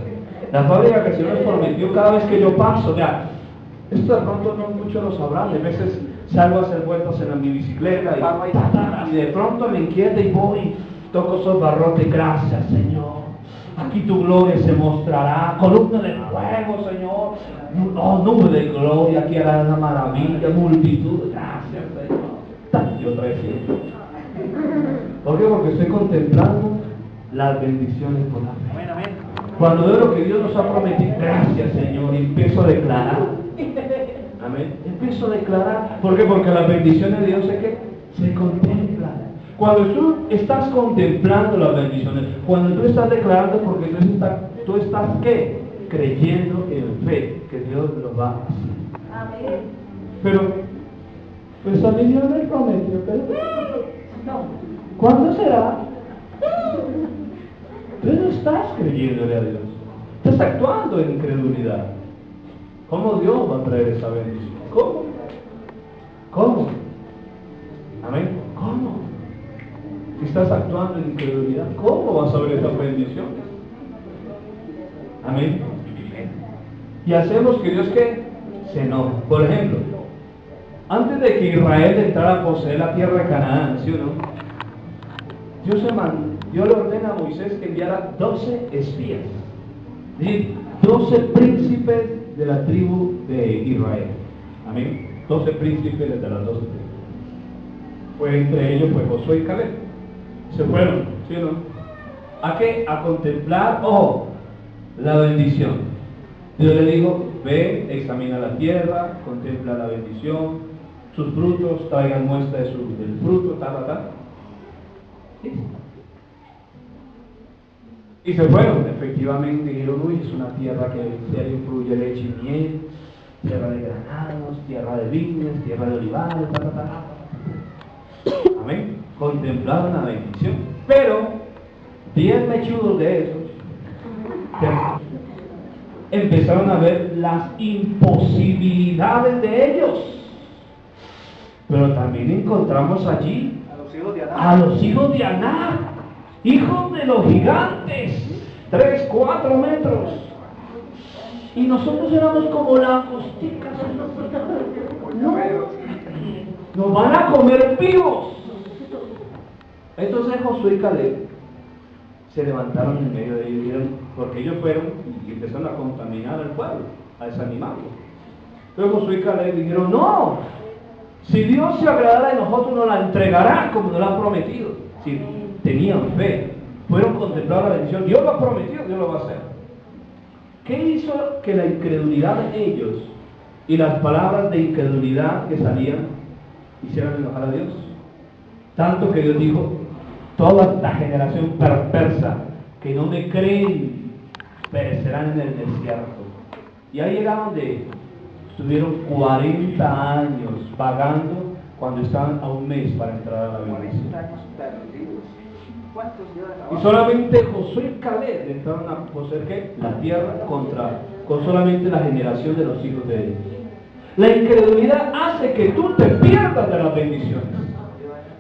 La fábrica que el Señor nos prometió cada vez que yo paso, ya. Esto de pronto no muchos lo sabrán. A veces salgo a hacer vueltas en mi bicicleta y de pronto me inquieta y voy, toco esos barrotes. Gracias, Señor. Aquí tu gloria se mostrará. Columna de fuego, Señor. Oh, nube de gloria. Aquí hará una maravilla. Multitud. Gracias, Señor. Yo otra vez. ¿Por qué? Porque estoy contemplando las bendiciones por la fe. Cuando veo lo que Dios nos ha prometido, gracias, Señor, y empiezo a declarar. Amén. Empiezo a declarar. ¿Por qué? Porque las bendiciones de Dios se contemplan. Cuando tú estás contemplando las bendiciones, cuando tú estás declarando, porque tú estás ¿qué? Creyendo en fe que Dios lo va a hacer. Amén. Pero, pues a mí Dios me prometió, pero no. ¿Cuándo será? Tú no estás creyéndole a Dios. Estás actuando en incredulidad. ¿Cómo Dios va a traer esa bendición? ¿Cómo? ¿Cómo? Amén. ¿Cómo? Si estás actuando en incredulidad, ¿cómo vas a ver esa bendición? Amén. Y hacemos que Dios se enoje. Por ejemplo, antes de que Israel entrara a poseer la tierra de Canaán, ¿sí o no? Dios le ordena a Moisés que enviara 12 espías, ¿sí? 12 príncipes de la tribu de Israel. Amén. 12 príncipes de las 12 tribus. Entre ellos fue Josué y Caleb. Se fueron, ¿sí o no? ¿A qué? A contemplar, la bendición. Dios le dijo, ve, examina la tierra, contempla la bendición, sus frutos, traigan muestra del fruto, tal. Y se fueron, efectivamente, dijeron, uy, es una tierra que fluye leche y miel, tierra de granados, tierra de viñas, tierra de olivares, Amén. Contemplaron la bendición. Pero 10 mechudos de esos empezaron a ver las imposibilidades de ellos. Pero también encontramos allí a los hijos de Aná, hijos de los gigantes, 3, 4 metros. Y nosotros éramos como langosticas. No, nos van a comer vivos. Entonces Josué y Caleb se levantaron en medio de ellos, porque ellos fueron y empezaron a contaminar al pueblo, a desanimarlo. Entonces Josué y Caleb dijeron, no, si Dios se agradara de nosotros nos la entregará como nos la ha prometido. Si tenían fe, fueron contemplados la bendición, Dios lo ha prometido, Dios lo va a hacer. ¿Qué hizo que la incredulidad de ellos y las palabras de incredulidad que salían hicieran enojar a Dios? Tanto que Dios dijo, toda esta generación perversa que no me creen perecerán en el desierto. Y ahí era donde estuvieron 40 años vagando cuando estaban a un mes para entrar a la 40 bendición. años perdidos. ¿Cuántos llevan Y abajo? solamente Josué y Caleb entraron a poseer ¿qué? La tierra con solamente la generación de los hijos de ellos. La incredulidad hace que tú te pierdas de las bendiciones.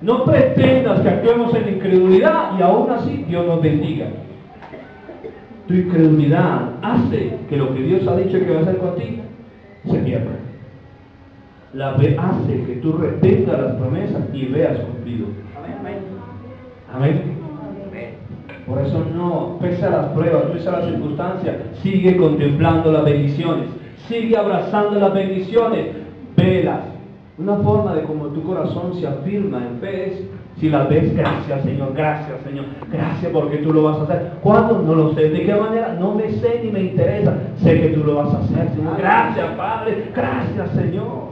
No pretendas que actuemos en incredulidad y aún así Dios nos bendiga. Tu incredulidad hace que lo que Dios ha dicho que va a hacer contigo se pierda. La fe hace que tú retengas las promesas y veas cumplido. Amén, amén. Amén. Amén. Por eso no, pese a las pruebas, pese a las circunstancias, sigue contemplando las bendiciones, sigue abrazando las bendiciones, velas. Una forma de como tu corazón se afirma en fe es, si las ves, gracias Señor, gracias porque tú lo vas a hacer. ¿Cuándo? No lo sé. ¿De qué manera? No me sé ni me interesa. Sé que tú lo vas a hacer, Señor. Gracias Padre, gracias Señor.